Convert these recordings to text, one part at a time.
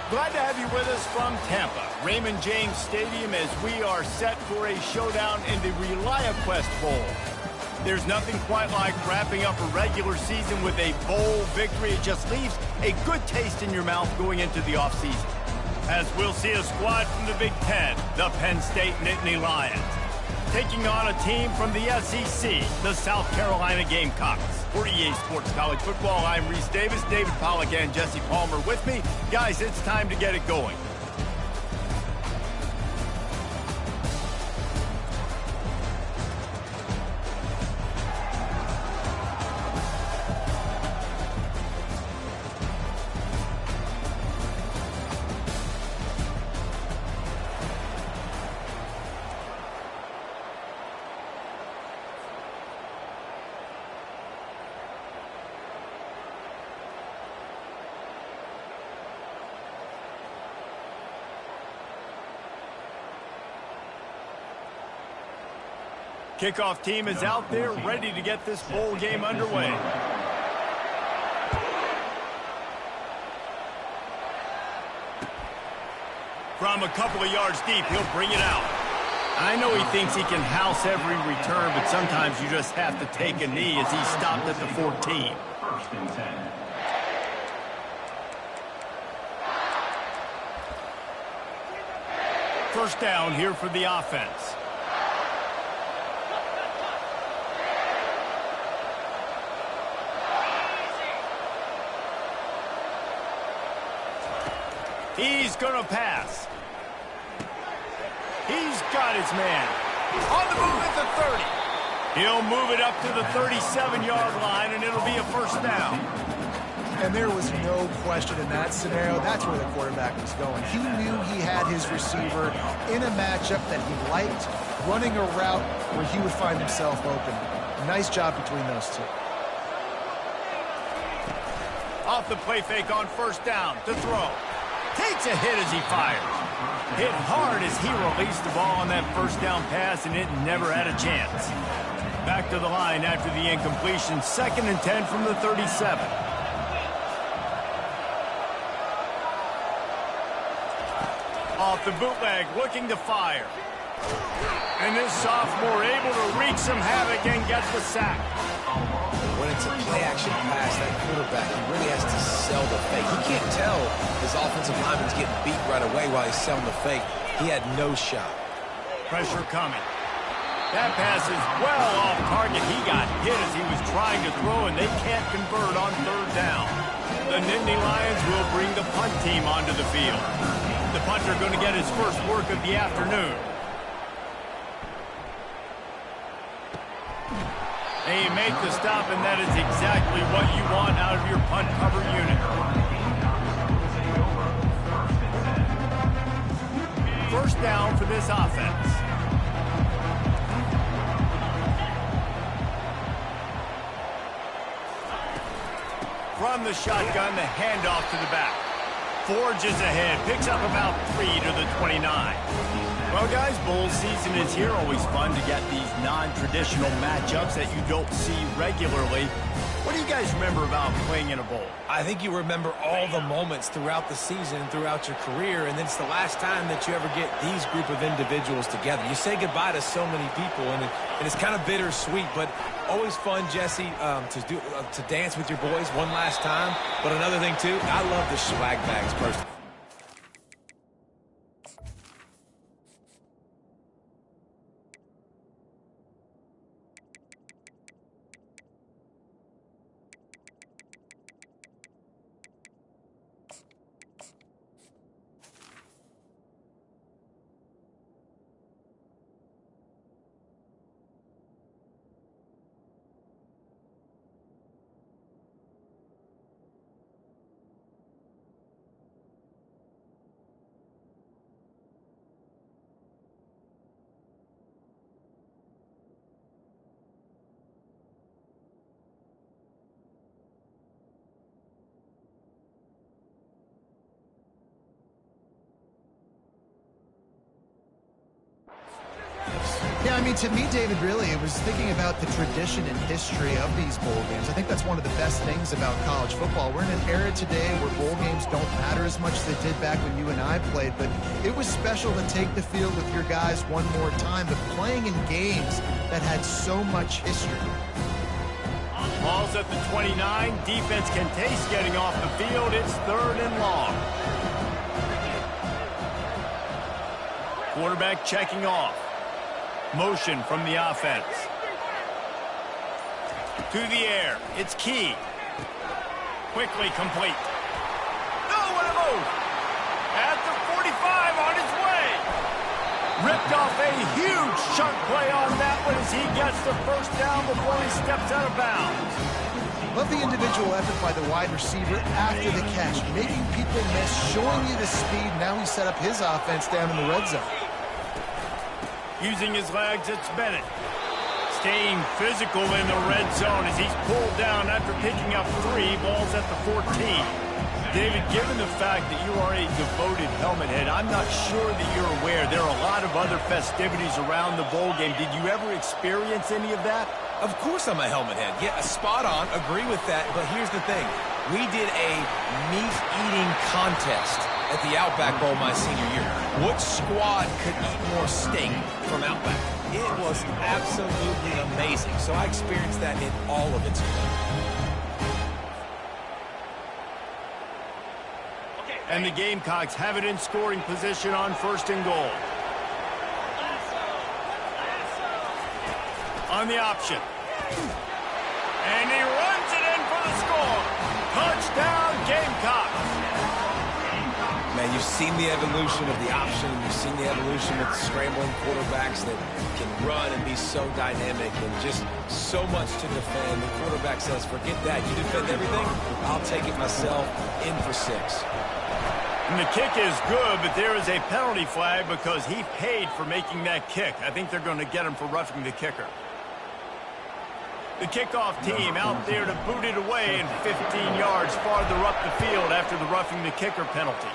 Glad to have you with us from Tampa, Raymond James Stadium, as we are set for a showdown in the ReliaQuest Bowl. There's nothing quite like wrapping up a regular season with a bowl victory. It just leaves a good taste in your mouth going into the offseason. As we'll see a squad from the Big Ten, the Penn State Nittany Lions, taking on a team from the SEC, the South Carolina Gamecocks. For EA Sports College Football, I'm Reese Davis, David Pollack, and Jesse Palmer with me. Guys, it's time to get it going. Kickoff team is out there, ready to get this bowl game underway. From a couple of yards deep, he'll bring it out. I know he thinks he can house every return, but sometimes you just have to take a knee as he stopped at the 14. First and 10. First down here for the offense. He's going to pass. He's got his man. On the move at the 30. He'll move it up to the 37-yard line, and it'll be a first down. And there was no question in that scenario. That's where the quarterback was going. He knew he had his receiver in a matchup that he liked, running a route where he would find himself open. Nice job between those two. Off the play fake on first down to throw. Takes a hit as he fires. Hit hard as he released the ball on that first down pass, and it never had a chance. Back to the line after the incompletion. 2nd and 10 from the 37. Off the bootleg, looking to fire. And this sophomore able to wreak some havoc and get the sack. When it's a play-action pass, that quarterback, he really has to sell the fake. He can't tell his offensive lineman's getting beat right away while he's selling the fake. He had no shot. Pressure coming. That pass is well off target. He got hit as he was trying to throw, and they can't convert on third down. The Nittany Lions will bring the punt team onto the field. The punter going to get his first work of the afternoon. They make the stop, and that is exactly what you want out of your punt cover unit. First down for this offense. From the shotgun, the handoff to the back. Forges ahead, picks up about 3 to the 29. Well, guys, bowl season is here. Always fun to get these non-traditional matchups that you don't see regularly. What do you guys remember about playing in a bowl? I think you remember all the moments throughout the season, throughout your career, and it's the last time that you ever get these group of individuals together. You say goodbye to so many people, and it's kind of bittersweet, but always fun, Jesse, to dance with your boys one last time. But another thing, too, I love the swag bags personally. Yeah, I mean, to me, David, really, it was thinking about the tradition and history of these bowl games. I think that's one of the best things about college football. We're in an era today where bowl games don't matter as much as they did back when you and I played, but it was special to take the field with your guys one more time, but playing in games that had so much history. Ball's at the 29. Defense can taste getting off the field. It's 3rd and long. Quarterback checking off. Motion from the offense. To the air. It's Key. Quickly complete. Oh, what a move. At the 45 on his way. Ripped off a huge chunk play on that one as he gets the first down before he steps out of bounds. Love the individual effort by the wide receiver after the catch, making people miss, showing you the speed. Now he set up his offense down in the red zone. Using his legs, it's Bennett. Staying physical in the red zone as he's pulled down after picking up 3. Ball's at the 14. David, given the fact that you are a devoted helmet head, I'm not sure that you're aware there are a lot of other festivities around the bowl game. Did you ever experience any of that? Of course I'm a helmet head. Yeah, spot on. Agree with that. But here's the thing. We did a meat-eating contest at the Outback Bowl my senior year. Which squad could eat more steak from Outback? It was absolutely amazing. So I experienced that in all of its glory. And the Gamecocks have it in scoring position on 1st and goal. On the option. And he runs it in for the score. Touchdown, Gamecocks. Man, you've seen the evolution of the option. You've seen the evolution of the scrambling quarterbacks that can run and be so dynamic and just so much to defend. The quarterback says, forget that. You defend everything, I'll take it myself. In for 6. And the kick is good, but there is a penalty flag because he paid for making that kick. I think they're going to get him for roughing the kicker. The kickoff team out there to boot it away and 15 yards farther up the field after the roughing the kicker penalty.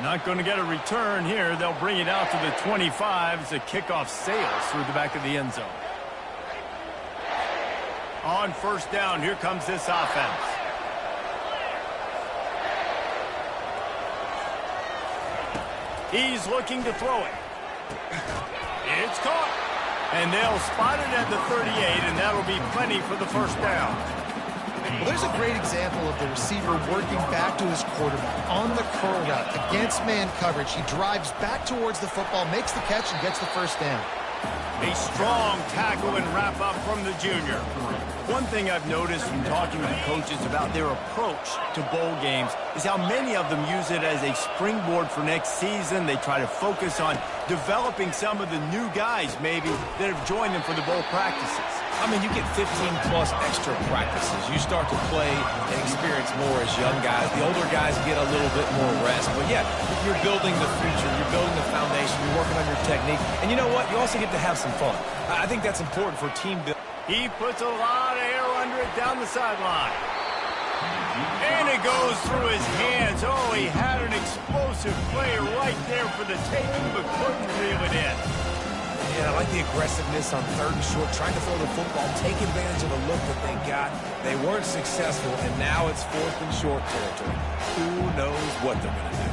Not going to get a return here. They'll bring it out to the 25 as the kickoff sails through the back of the end zone. On 1st down, here comes this offense. He's looking to throw it. It's caught. And they'll spot it at the 38, and that'll be plenty for the 1st down. Well, there's a great example of the receiver working back to his quarterback on the curl route against man coverage. He drives back towards the football, makes the catch, and gets the 1st down. A strong tackle and wrap up from the junior. One thing I've noticed from talking to coaches about their approach to bowl games is how many of them use it as a springboard for next season. They try to focus on developing some of the new guys, maybe, that have joined them for the bowl practices. I mean, you get 15-plus extra practices. You start to play and experience more as young guys. The older guys get a little bit more rest. But, yeah, you're building the future. You're building the foundation. You're working on your technique. And you know what? You also get to have some fun. I think that's important for team building. He puts a lot of air under it down the sideline. And it goes through his hands. Oh, he had an explosive play right there for the taking, but couldn't reel it in. Yeah, I like the aggressiveness on 3rd and short, trying to throw the football, take advantage of the look that they got. They weren't successful, and now it's 4th and short territory. Who knows what they're going to do?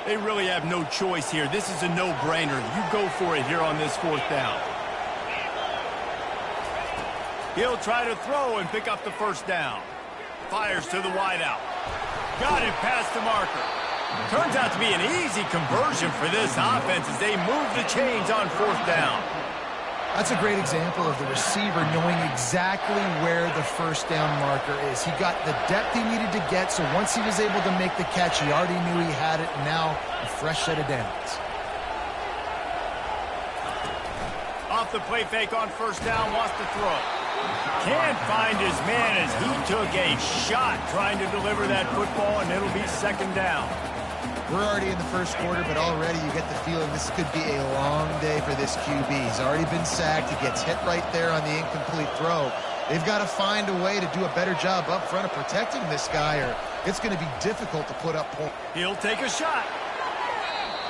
They really have no choice here. This is a no-brainer. You go for it here on this 4th down. He'll try to throw and pick up the 1st down. Fires to the wideout. Got it past the marker. Turns out to be an easy conversion for this offense as they move the chains on 4th down. That's a great example of the receiver knowing exactly where the 1st down marker is. He got the depth he needed to get, so once he was able to make the catch, he already knew he had it, and now a fresh set of downs. Off the play fake on 1st down, wants to throw. Can't find his man as he took a shot trying to deliver that football, and it'll be 2nd down. We're already in the 1st quarter, but already you get the feeling this could be a long day for this QB. He's already been sacked. He gets hit right there on the incomplete throw. They've got to find a way to do a better job up front of protecting this guy, or it's going to be difficult to put up points. He'll take a shot.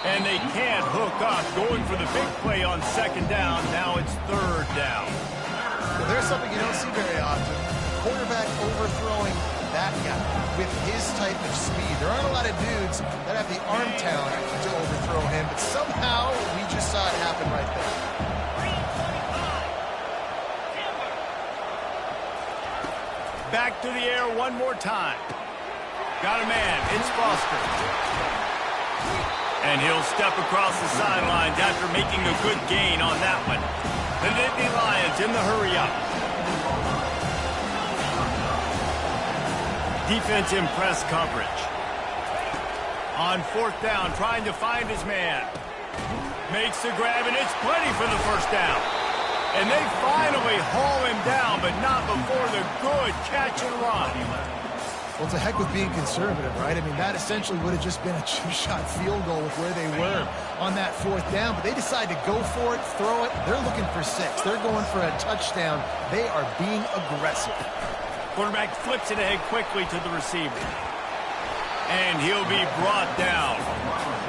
And they can't hook up, going for the big play on second down. Now it's third down. Well, there's something you don't see very often. Quarterback overthrowing that guy with his type of speed. There aren't a lot of dudes that have the arm talent to overthrow him, but somehow we just saw it happen right there. Back to the air one more time. Got a man. It's Foster. And he'll step across the sidelines after making a good gain on that one. The Nittany Lions in the hurry-up. Defense in press coverage. On fourth down, trying to find his man. Makes the grab, and it's plenty for the first down. And they finally haul him down, but not before the good catch and run. Well, it's a heck with being conservative, right? I mean, that essentially would have just been a two-shot field goal with where they were on that fourth down, but they decide to go for it, throw it. They're looking for 6. They're going for a touchdown. They are being aggressive. Quarterback flips it ahead quickly to the receiver. And he'll be brought down.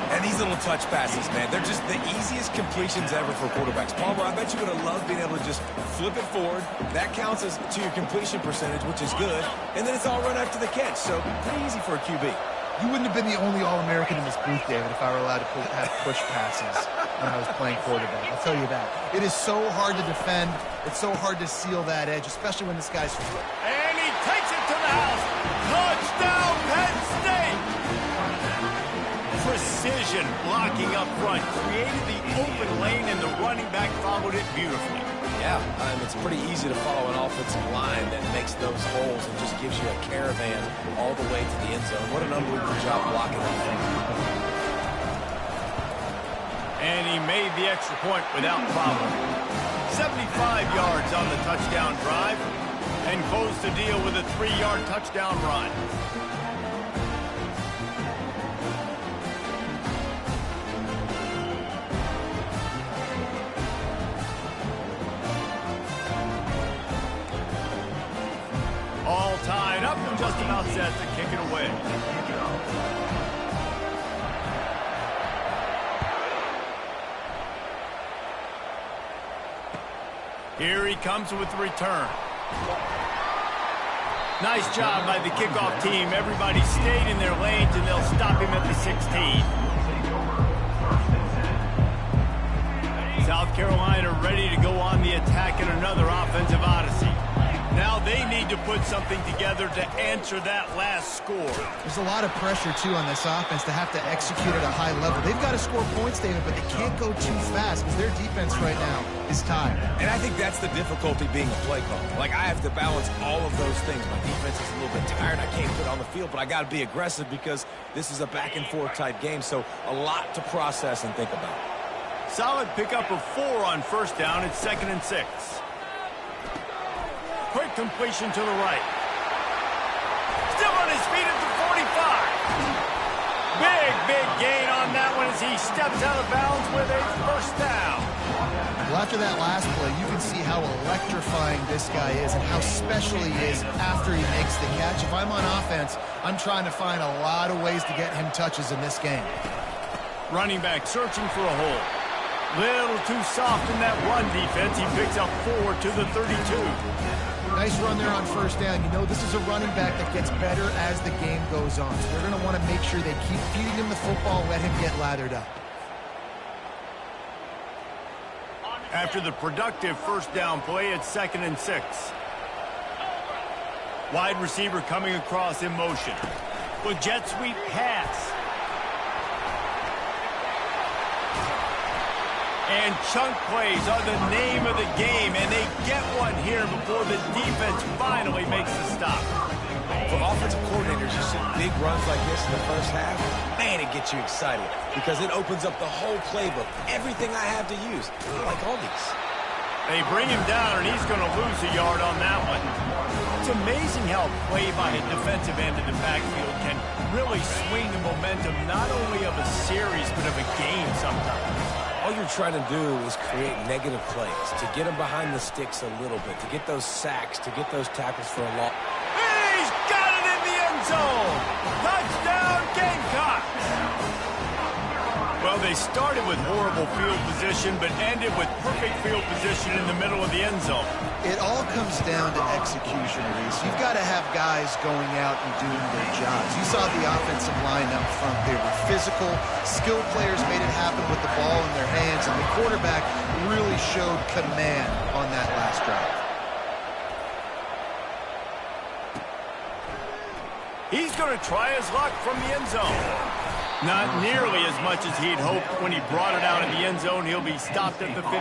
And these little touch passes, man, they're just the easiest completions ever for quarterbacks. Palmer, I bet you would have loved being able to just flip it forward. That counts as to your completion percentage, which is good. And then it's all run after the catch, so pretty easy for a QB. You wouldn't have been the only All-American in this booth, David, if I were allowed to have push passes when I was playing quarterback. I'll tell you that. It is so hard to defend. It's so hard to seal that edge, especially when this guy's... And he takes it to the house. Touchdown, Penn State! Precision blocking up front. Created the open lane, and the running back followed it beautifully. Yeah, it's pretty easy to follow an offensive line that makes those holes and just gives you a caravan all the way to the end zone. What an unbelievable job blocking that thing. And he made the extra point without problem. 75 yards on the touchdown drive, and closed the deal with a 3-yard touchdown run. All tied up and just about set to kick it away. Here he comes with the return. Nice job by the kickoff team. Everybody stayed in their lanes, and they'll stop him at the 16. South Carolina ready to go on the attack in another offensive odyssey. Now they need to put something together to answer that last score. There's a lot of pressure, too, on this offense to have to execute at a high level. They've got to score points, David, but they can't go too fast because their defense right now is tired. And I think that's the difficulty being a play caller. Like, I have to balance all of those things. My defense is a little bit tired. I can't put it on the field, but I got to be aggressive because this is a back-and-forth type game, so a lot to process and think about. Solid pickup of 4 on first down. It's 2nd and 6. Quick completion to the right. Still on his feet at the 45. Big gain on that one as he steps out of bounds with a first down. Well, after that last play, you can see how electrifying this guy is and how special he is after he makes the catch. If I'm on offense, I'm trying to find a lot of ways to get him touches in this game. Running back searching for a hole. Little too soft in that run defense. He picks up 4 to the 32. Nice run there on first down. You know, this is a running back that gets better as the game goes on. So they're going to want to make sure they keep feeding him the football, let him get lathered up. After the productive first down play, it's 2nd and 6. Wide receiver coming across in motion. With jet sweep pass. And chunk plays are the name of the game, and they get one here before the defense finally makes the stop. For offensive coordinators, you see big runs like this in the first half, man, it gets you excited because it opens up the whole playbook, everything I have to use, like all these. They bring him down, and he's going to lose a yard on that one. It's amazing how a play by a defensive end of the backfield can really swing the momentum not only of a series but of a game sometimes. All you're trying to do is create negative plays, to get them behind the sticks a little bit, to get those sacks, to get those tackles for a loss. He's got it in the end zone! Touchdown, Gamecocks! Well, they started with horrible field position, but ended with perfect field position in the middle of the end zone. It all comes down to execution, Reese. You've got to have guys going out and doing their jobs. You saw the offensive line up front. They were physical. Skilled players made it happen with the ball in their hands, and the quarterback really showed command on that last drive. He's going to try his luck from the end zone. Not nearly as much as he'd hoped when he brought it out of the end zone. He'll be stopped at the 15.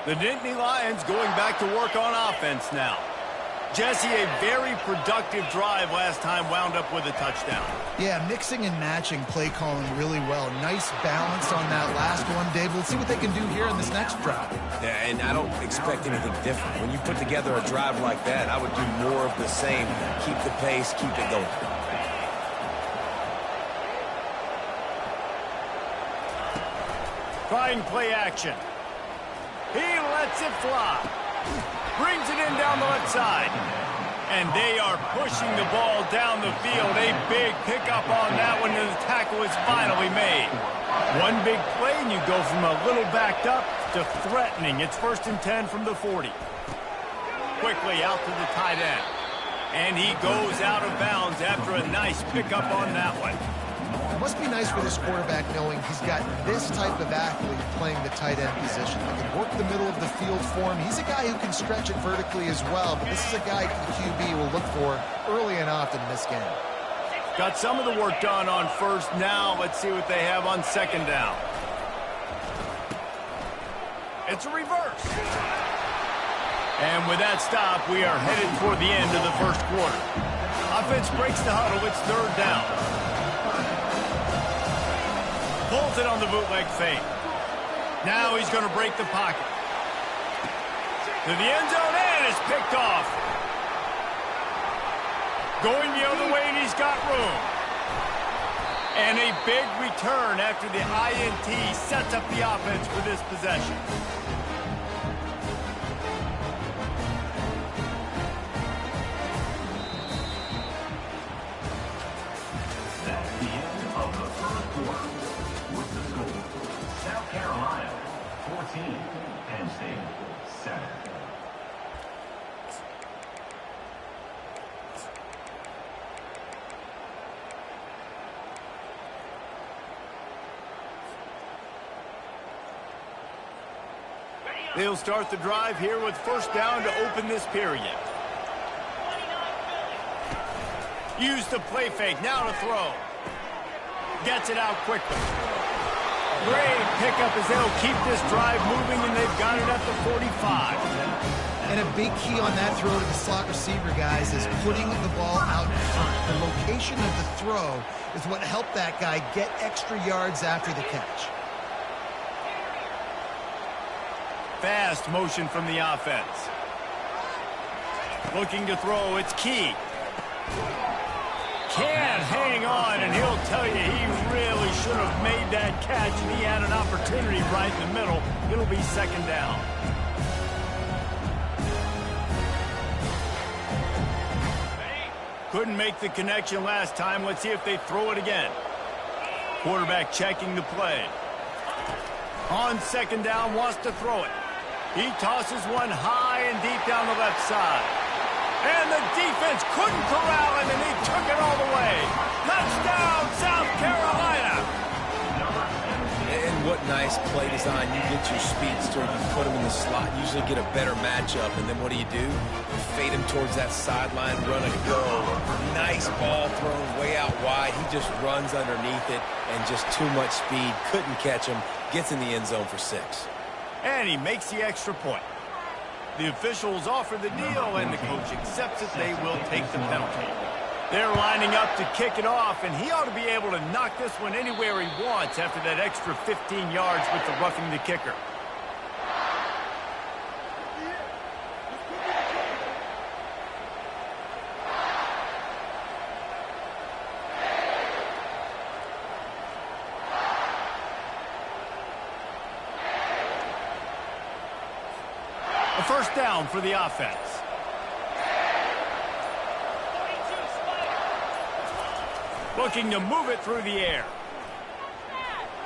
The Nittany Lions going back to work on offense now. Jesse, a very productive drive last time wound up with a touchdown. Yeah, mixing and matching play calling really well. Nice balance on that last one, Dave. Let's see what they can do here in this next drive. Yeah, and I don't expect anything different. When you put together a drive like that, I would do more of the same. Keep the pace, keep it going. Trying play action. He lets it fly. Brings it in down the left side. And they are pushing the ball down the field. A big pickup on that one, and the tackle is finally made. One big play, and you go from a little backed up to threatening. It's 1st and 10 from the 40. Quickly out to the tight end. And he goes out of bounds after a nice pickup on that one. It must be nice for this quarterback knowing he's got this type of athlete playing the tight end position. That can work the middle of the field for him. He's a guy who can stretch it vertically as well, but this is a guy the QB will look for early and often in this game. Got some of the work done on first. Now let's see what they have on second down. It's a reverse. And with that stop, we are headed toward the end of the first quarter. Offense breaks the huddle. It's 3rd down. Pulls it on the bootleg fake. Now he's going to break the pocket. To the end zone, and it's picked off. Going the other way, and he's got room. And a big return after the INT sets up the offense for this possession. Penn State 7. They'll start the drive here with 1st down to open this period. Use the play fake, now to throw. Gets it out quickly. Great pickup as they'll keep this drive moving, and they've got it at the 45. And a big key on that throw to the slot receiver, guys, is putting the ball out in front. The location of the throw is what helped that guy get extra yards after the catch. Fast motion from the offense. Looking to throw, it's Key. Can't hang on, and he'll tell you he really should have made that catch, and he had an opportunity right in the middle. It'll be 2nd down. Couldn't make the connection last time. Let's see if they throw it again. Quarterback checking the play. On 2nd down, wants to throw it. He tosses one high and deep down the left side. And the defense couldn't corral him, and he took it all the way. Touchdown, South Carolina! And what nice play design. You get your speedster, you put him in the slot, usually get a better matchup, and then what do? You fade him towards that sideline, run and go. Nice ball thrown way out wide. He just runs underneath it, and just too much speed. Couldn't catch him. Gets in the end zone for 6. And he makes the extra point. The officials offer the deal, and the coach accepts it. They will take the penalty. They're lining up to kick it off, and he ought to be able to knock this one anywhere he wants after that extra 15 yards with the roughing the kicker. A 1st down for the offense. Looking to move it through the air.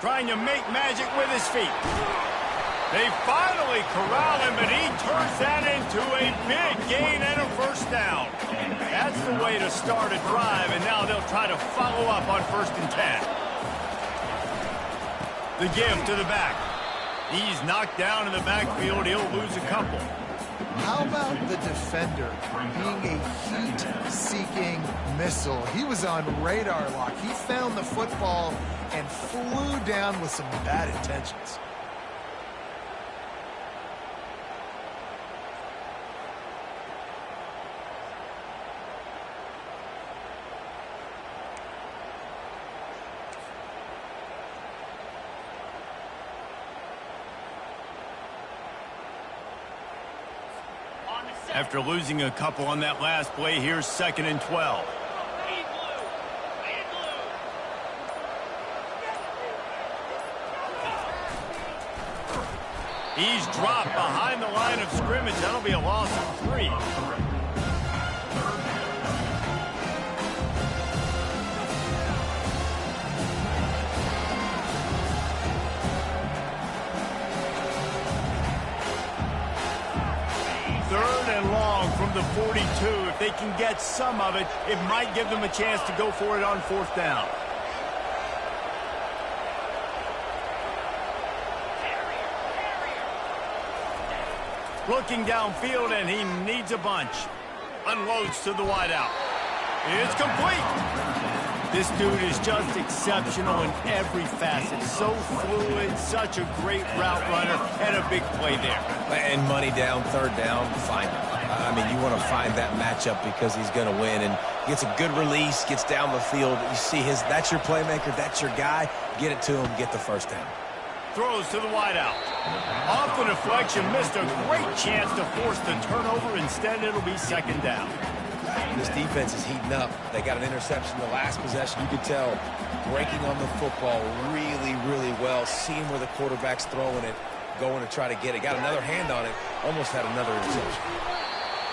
Trying to make magic with his feet. They finally corral him, but he turns that into a big gain and a first down. That's the way to start a drive, and now they'll try to follow up on 1st and 10. The give to the back. He's knocked down in the backfield. He'll lose a couple. How about the defender being a heat-seeking missile? He was on radar lock. He found the football and flew down with some bad intentions. After losing a couple on that last play, here's 2nd and 12. He's dropped behind the line of scrimmage. That'll be a loss of 3. From the 42, if they can get some of it, it might give them a chance to go for it on 4th down. Looking downfield, and he needs a bunch. Unloads to the wideout. It's complete. This dude is just exceptional in every facet. So fluid, such a great route runner, and a big play there. And money down, 3rd down, find him. I mean, you want to find that matchup because he's going to win, and gets a good release, gets down the field. You see that's your playmaker, that's your guy. Get it to him, get the 1st down. Throws to the wideout. Off the deflection, missed a great chance to force the turnover. Instead, it'll be 2nd down. This defense is heating up. They got an interception the last possession. You could tell breaking on the football really, really well. Seeing where the quarterback's throwing it, going to try to get it. Got another hand on it. Almost had another interception.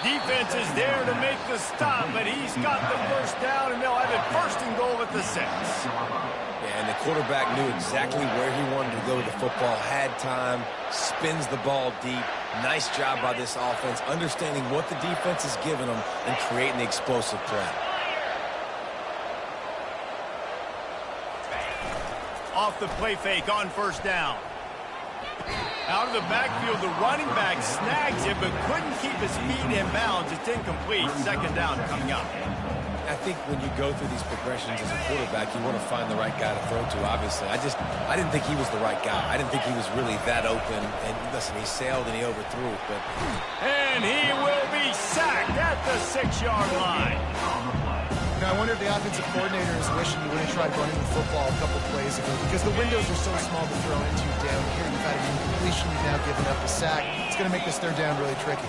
Defense is there to make the stop, but he's got the 1st down, and they'll have it 1st and goal at the 6. Yeah, and the quarterback knew exactly where he wanted to go with the football, had time, spins the ball deep. Nice job by this offense, understanding what the defense is giving them and creating the explosive play. Off the play fake on 1st down. Out of the backfield, the running back snags it, but couldn't keep his feet in bounds. It's incomplete. 2nd down coming up. I think when you go through these progressions as a quarterback, you want to find the right guy to throw to, obviously. I didn't think he was the right guy. I didn't think he was really that open. And listen, he sailed and he overthrew it. And he will be sacked at the 6-yard line. You know, I wonder if the offensive coordinator is wishing he would have tried running the football a couple plays ago, because the windows are so small to throw into down here. You've had an incompletion, you've now given up a sack. It's going to make this 3rd down really tricky.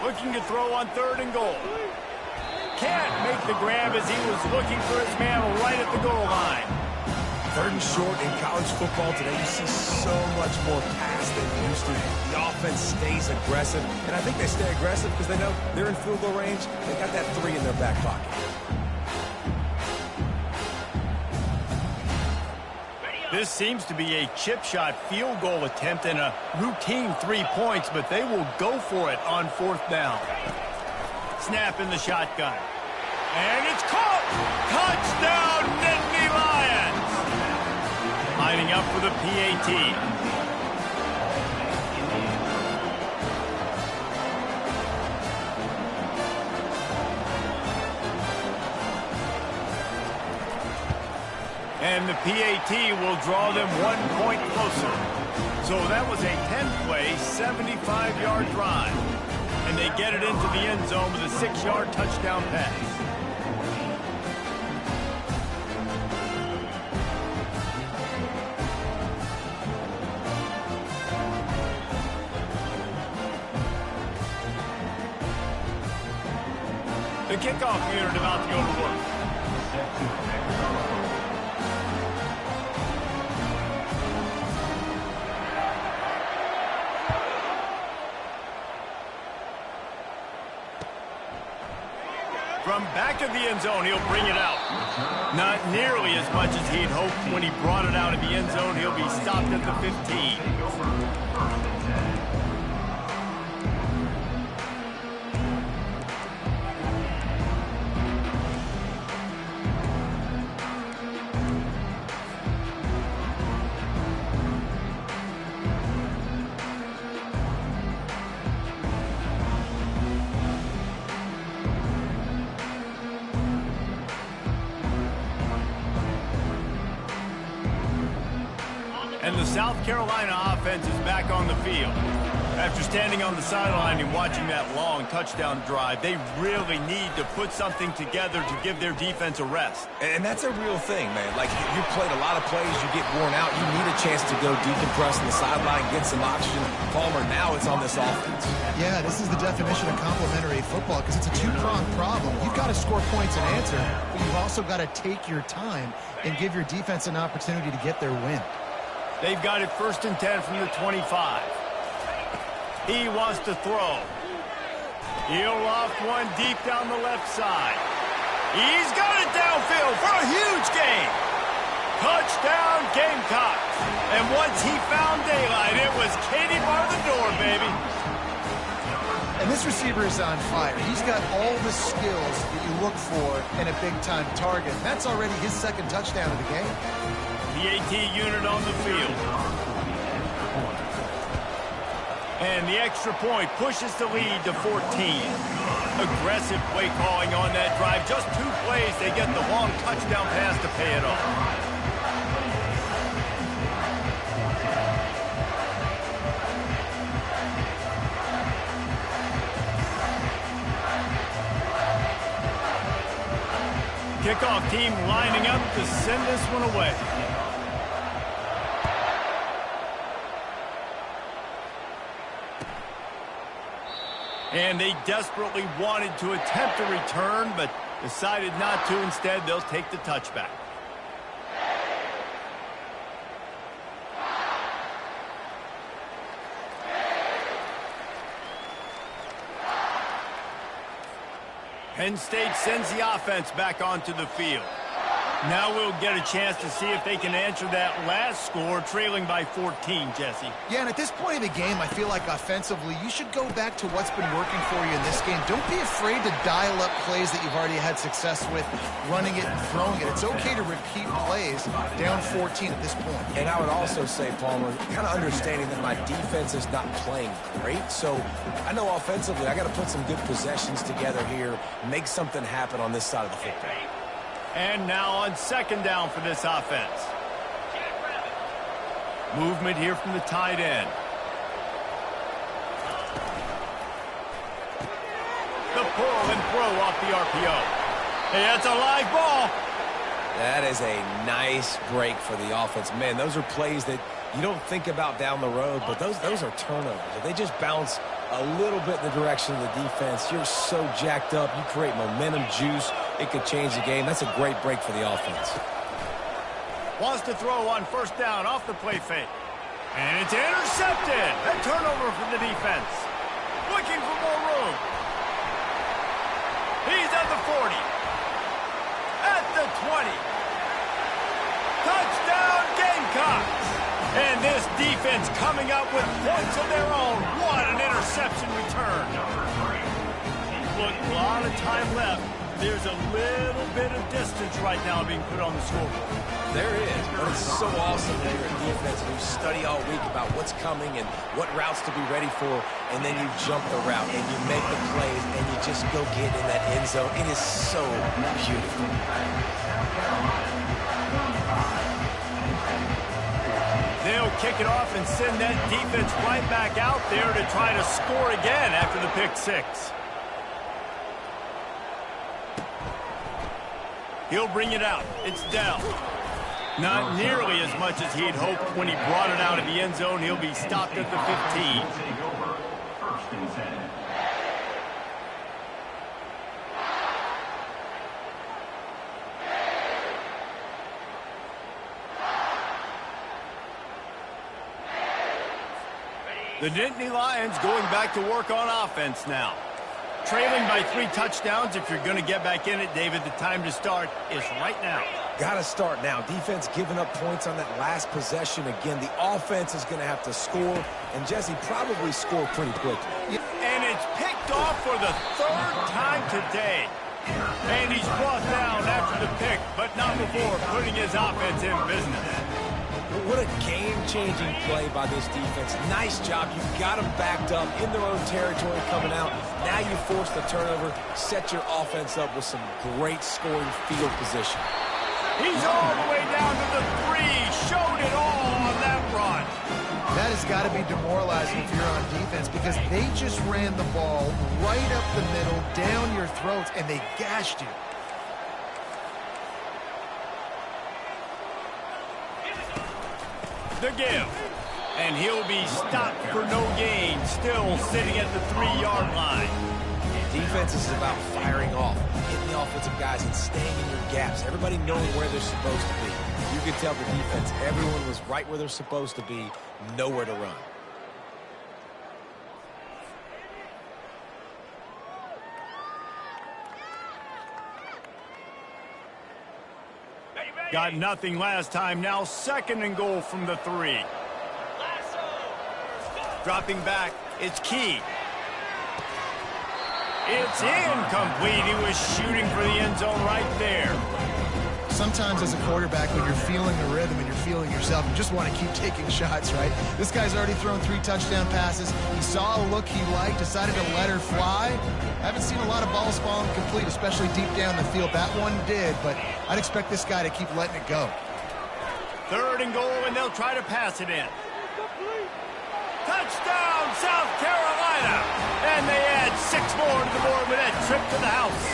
Looking to throw on 3rd and goal. Can't make the grab as he was looking for his man right at the goal line. 3rd and short in college football today, you see so much more pass than you used to. The offense stays aggressive, and I think they stay aggressive because they know they're in field goal range. They got that 3 in their back pocket. This seems to be a chip shot field goal attempt and a routine 3 points, but they will go for it on 4th down. Snap in the shotgun. And it's caught! Touchdown, Nittany Lions! Lining up for the PAT. And the PAT will draw them 1 point closer. So that was a 10-play, 75-yard drive. And they get it into the end zone with a 6-yard touchdown pass. The kickoff unit about to go to work. From back of the end zone, he'll bring it out. Not nearly as much as he'd hoped when he brought it out of the end zone. He'll be stopped at the 15. And the South Carolina offense is back on the field. After standing on the sideline and watching that long touchdown drive, they really need to put something together to give their defense a rest. And that's a real thing, man. Like, you played a lot of plays, you get worn out, you need a chance to go decompress on the sideline, get some oxygen. Palmer, now it's on this offense. Yeah, this is the definition of complementary football because it's a two-pronged problem. You've got to score points and answer, but you've also got to take your time and give your defense an opportunity to get their win. They've got it 1st and 10 from the 25. He wants to throw. He'll loft one deep down the left side. He's got it downfield for a huge gain. Touchdown, Gamecocks. And once he found daylight, it was Katie bar the door, baby. And this receiver is on fire. He's got all the skills that you look for in a big-time target. That's already his 2nd touchdown of the game. The AT unit on the field. And the extra point pushes the lead to 14. Aggressive play calling on that drive. Just 2 plays, they get the long touchdown pass to pay it off. Kickoff team lining up to send this one away. And they desperately wanted to attempt a return, but decided not to. Instead, they'll take the touchback. Penn State sends the offense back onto the field. Now we'll get a chance to see if they can answer that last score, trailing by 14, Jesse. Yeah, and at this point of the game, I feel like offensively, you should go back to what's been working for you in this game. Don't be afraid to dial up plays that you've already had success with, running it and throwing it. It's okay to repeat plays down 14 at this point. And I would also say, Palmer, kind of understanding that my defense is not playing great, so I know offensively I got to put some good possessions together here, make something happen on this side of the football. And now on 2nd down for this offense. Movement here from the tight end. The pull and throw off the RPO. Hey, that's a live ball. That is a nice break for the offense. Man, those are plays that you don't think about down the road, but those are turnovers. If they just bounce a little bit in the direction of the defense, you're so jacked up. You create momentum, juice. It could change the game. That's a great break for the offense. Wants to throw on 1st down off the play fake. And it's intercepted. A turnover from the defense. Looking for more room. He's at the 40. At the 20. Touchdown, Gamecocks. And this defense coming up with points of their own. What an interception return. Look, a lot of time left. There's a little bit of distance right now being put on the scoreboard. There is, but it's so awesome to hear a defense who study all week about what's coming and what routes to be ready for, and then you jump the route and you make the plays and you just go get in that end zone. It is so beautiful. They'll kick it off and send that defense right back out there to try to score again after the pick 6. He'll bring it out. It's down. Not nearly as much as he'd hoped when he brought it out of the end zone. He'll be stopped at the 15. Take over. 1st and 10. The Nittany Lions going back to work on offense now. Trailing by 3 touchdowns. If you're going to get back in it, David, the time to start is right now. Got to start now. Defense giving up points on that last possession. Again, the offense is going to have to score, and Jesse probably score pretty quickly. And it's picked off for the 3rd time today. And he's brought down after the pick, but not before putting his offense in business. What a game-changing play by this defense. Nice job. You got them backed up in their own territory coming out. Now you force the turnover, set your offense up with some great scoring field position. He's all the way down to the 3. Showed it all on that run. That has got to be demoralizing if you're on defense because they just ran the ball right up the middle, down your throats, and they gashed you. The give. And he'll be stopped for no gain, still sitting at the 3-yard line. Defense is about firing off, hitting the offensive guys and staying in your gaps. Everybody knowing where they're supposed to be. You can tell the defense, everyone was right where they're supposed to be, nowhere to run. Got nothing last time. Now 2nd and goal from the 3. Dropping back. It's Key. It's incomplete. He was shooting for the end zone right there. Sometimes as a quarterback, when you're feeling the rhythm and you're feeling yourself, you just want to keep taking shots, right? This guy's already thrown 3 touchdown passes. He saw a look he liked, decided to let her fly. I haven't seen a lot of balls fall incomplete, especially deep down the field. That one did, but I'd expect this guy to keep letting it go. 3rd and goal, and they'll try to pass it in. Touchdown, South Carolina! And they add 6 more to the board with that trip to the house.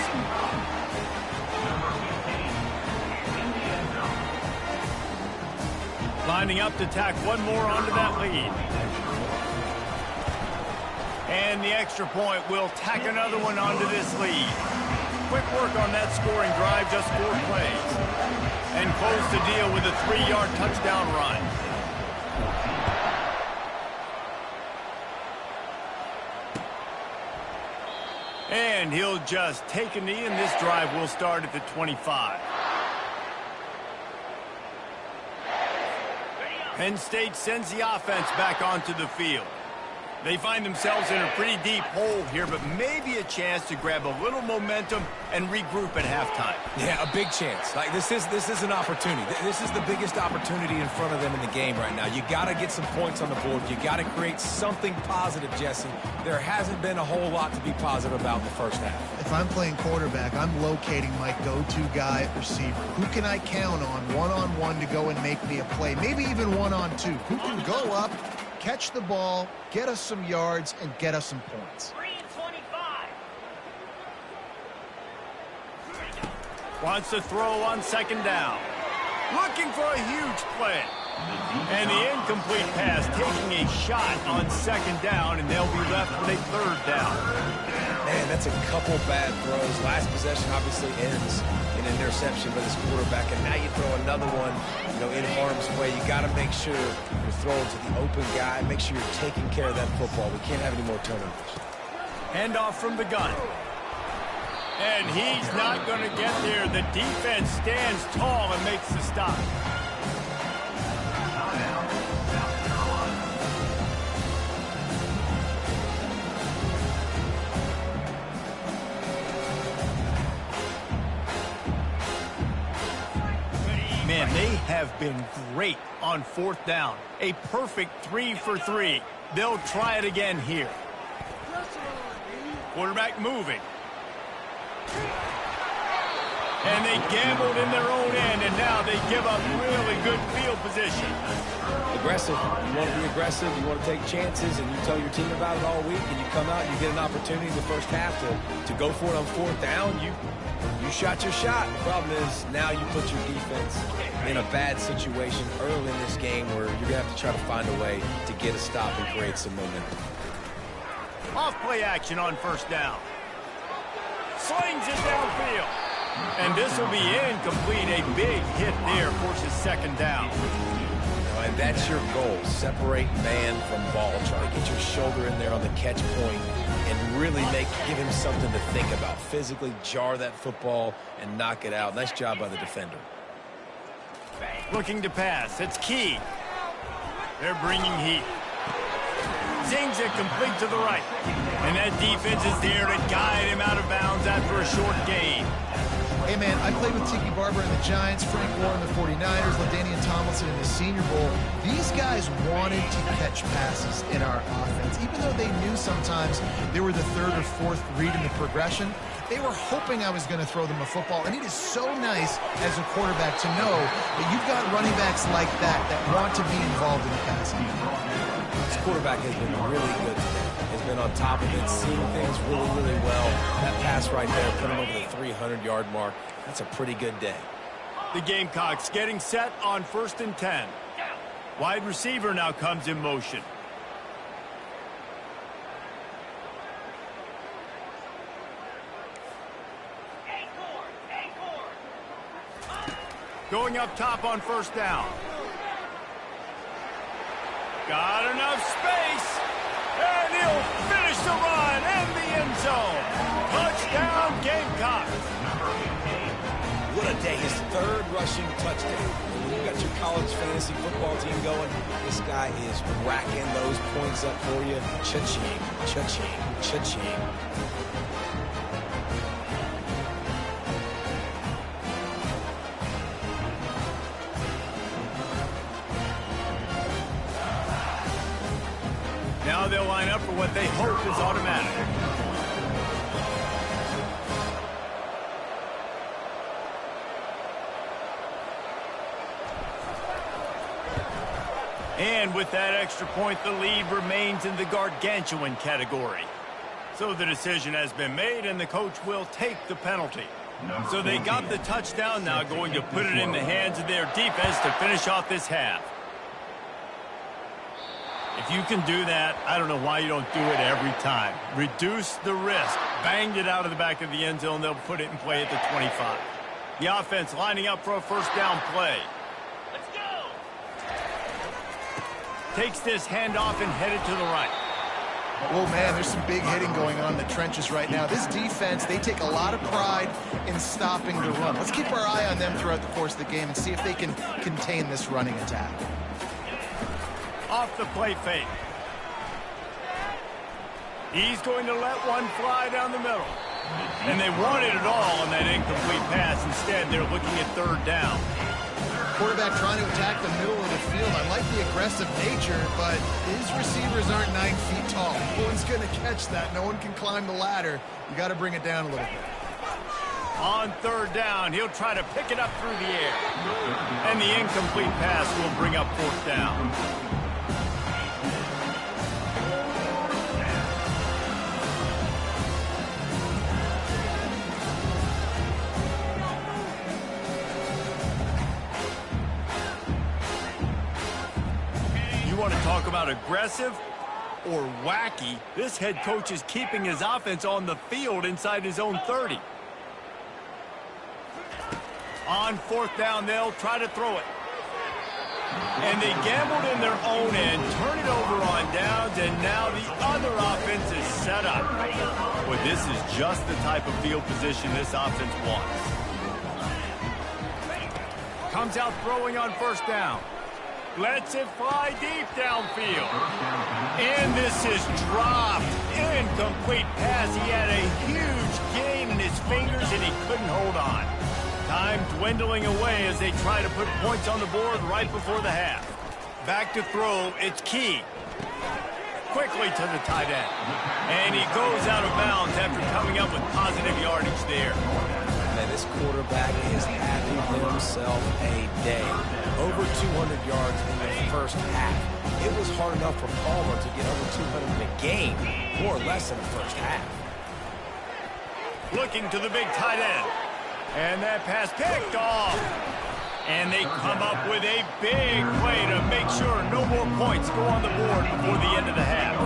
Lining up to tack 1 more onto that lead. And the extra point will tack another one onto this lead. Quick work on that scoring drive, just 4 plays. And close the deal with a 3-yard touchdown run. And he'll just take a knee, and this drive will start at the 25. Penn State sends the offense back onto the field. They find themselves in a pretty deep hole here, but maybe a chance to grab a little momentum and regroup at halftime. Yeah, a big chance. Like this is an opportunity. This is the biggest opportunity in front of them in the game right now. You got to get some points on the board. You got to create something positive, Jesse. There hasn't been a whole lot to be positive about in the first half. If I'm playing quarterback, I'm locating my go-to guy at receiver. Who can I count on one-on-one to go and make me a play? Maybe even one-on-two. Who can go up, catch the ball, get us some yards, and get us some points. 3:25. Wants to throw on 2nd down. Looking for a huge play. And the incomplete pass taking a shot on 2nd down, and they'll be left with a 3rd down. Man, that's a couple bad throws. Last possession obviously ends in an interception by this quarterback, and now you throw another one, in harm's way. You got to make sure you're throwing to the open guy. Make sure you're taking care of that football. We can't have any more turnovers. Handoff from the gun. And he's not going to get there. The defense stands tall and makes the stop. Man, they have been great on 4th down. A perfect 3 for 3. They'll try it again here. Quarterback moving. And they gambled in their own end, and now they give up really good field position. Aggressive. You want to be aggressive. You want to take chances, and you tell your team about it all week, and you come out and you get an opportunity in the first half to go for it on 4th down. You shot your shot. The problem is now you put your defense in a bad situation early in this game where you're going to have to try to find a way to get a stop and create some momentum. Off play action on 1st down. Slings it downfield. And this will be incomplete. A big hit there forces 2nd down. And that's your goal. Separate man from ball. Try to get your shoulder in there on the catch point and really give him something to think about. Physically jar that football and knock it out. Nice job by the defender. Looking to pass. It's Key. They're bringing heat. Zings it complete to the right. And that defense is there to guide him out of bounds after a short gain. Hey, man, I played with Tiki Barber and the Giants, Frank Gore and the 49ers, LaDainian Tomlinson in the Senior Bowl. These guys wanted to catch passes in our offense. Even though they knew sometimes they were the third or fourth read in the progression, they were hoping I was going to throw them a football. And it is so nice as a quarterback to know that you've got running backs like that want to be involved in the passing. This quarterback has been really good today. Has been on top of it, seeing things really, really well. That pass right there put him over the 300-yard mark. That's a pretty good day. The Gamecocks getting set on 1st and 10. Wide receiver now comes in motion. Going up top on 1st down. Got enough space. And he'll finish the run in the end zone. Touchdown, Gamecocks. What a day. His 3rd rushing touchdown. When you got your college fantasy football team going, this guy is racking those points up for you. Cha-ching, cha-ching, cha-ching. Now they'll line up for what they hope is automatic. And with that extra point, the lead remains in the gargantuan category. So the decision has been made, and the coach will take the penalty. So they got the touchdown, now going to put it in the hands of their defense to finish off this half. If you can do that, I don't know why you don't do it every time. Reduce the risk. Banged it out of the back of the end zone. They'll put it in play at the 25. The offense lining up for a 1st down play. Let's go! Takes this handoff and headed to the right. Oh, man, there's some big hitting going on in the trenches right now. This defense, they take a lot of pride in stopping the run. Let's keep our eye on them throughout the course of the game and see if they can contain this running attack. Off the play fake. He's going to let one fly down the middle. And they wanted it all on that incomplete pass. Instead, they're looking at 3rd down. Quarterback trying to attack the middle of the field. I like the aggressive nature, but his receivers aren't 9 feet tall. No one's going to catch that. No one can climb the ladder. You got to bring it down a little bit. On 3rd down, he'll try to pick it up through the air. And the incomplete pass will bring up 4th down. Want to talk about aggressive or wacky? This head coach is keeping his offense on the field inside his own 30. On 4th down, they'll try to throw it. And they gambled in their own end, turn it over on downs, and now the other offense is set up. But this is just the type of field position this offense wants. Comes out throwing on 1st down. Lets it fly deep downfield. And this is dropped. Incomplete pass. He had a huge gain in his fingers, and he couldn't hold on. Time dwindling away as they try to put points on the board right before the half. Back to throw. It's Key. Quickly to the tight end. And he goes out of bounds after coming up with positive yardage there. Man, this quarterback is having himself a day. Over 200 yards in the 1st half. It was hard enough for Palmer to get over 200 in a game, more or less in the 1st half. Looking to the big tight end. And that pass picked off. And they come up with a big play to make sure no more points go on the board before the end of the half.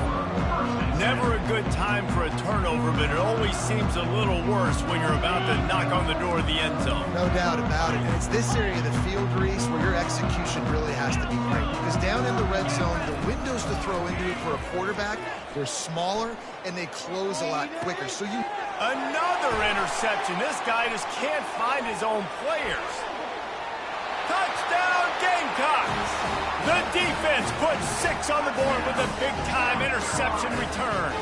Never a good good time for a turnover, but it always seems a little worse when you're about to knock on the door of the end zone. No doubt about it. And it's this area of the field, Reese, where your execution really has to be great. Because down in the red zone, the windows to throw into it for a quarterback, they're smaller and they close a lot quicker. So you... Another interception. This guy just can't find his own players. Touchdown, Gamecocks! The defense puts 6 on the board with a big-time interception return.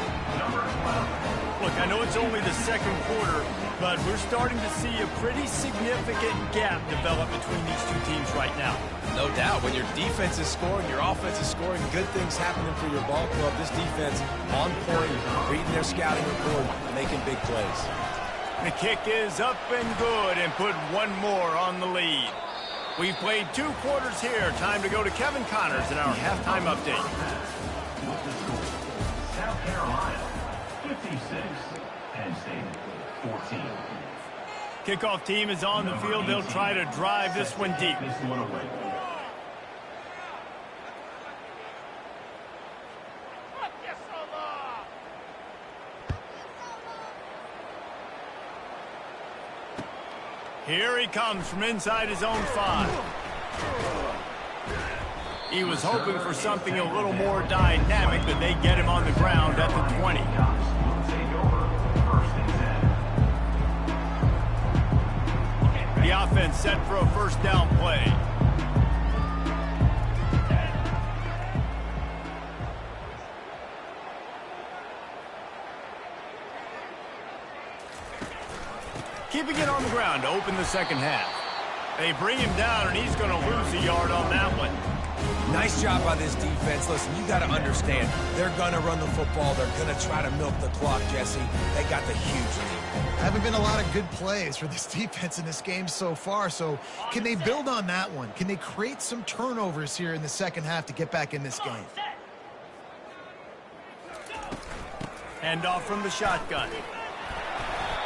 Look, I know it's only the second quarter, but we're starting to see a pretty significant gap develop between these two teams right now. No doubt. When your defense is scoring, your offense is scoring, good things happening for your ball club. This defense on point, reading their scouting report, making big plays. The kick is up and good and put one more on the lead. We've played 2 quarters here. Time to go to Kevin Connors in our halftime update. South Carolina, 56. Penn State, 14. Kickoff team is on the field. They'll try to drive this one deep. This one away. Here he comes from inside his own 5. He was hoping for something a little more dynamic, but they get him on the ground at the 20. The offense set for a first down play. Keeping it on the ground to open the second half. They bring him down, and he's going to lose a yard on that one. Nice job by this defense. Listen, you got to understand, they're going to run the football. They're going to try to milk the clock, Jesse. They got the huge lead. Haven't been a lot of good plays for this defense in this game so far, so can they build on that one? Can they create some turnovers here in the second half to get back in this game? Hand off from the shotgun.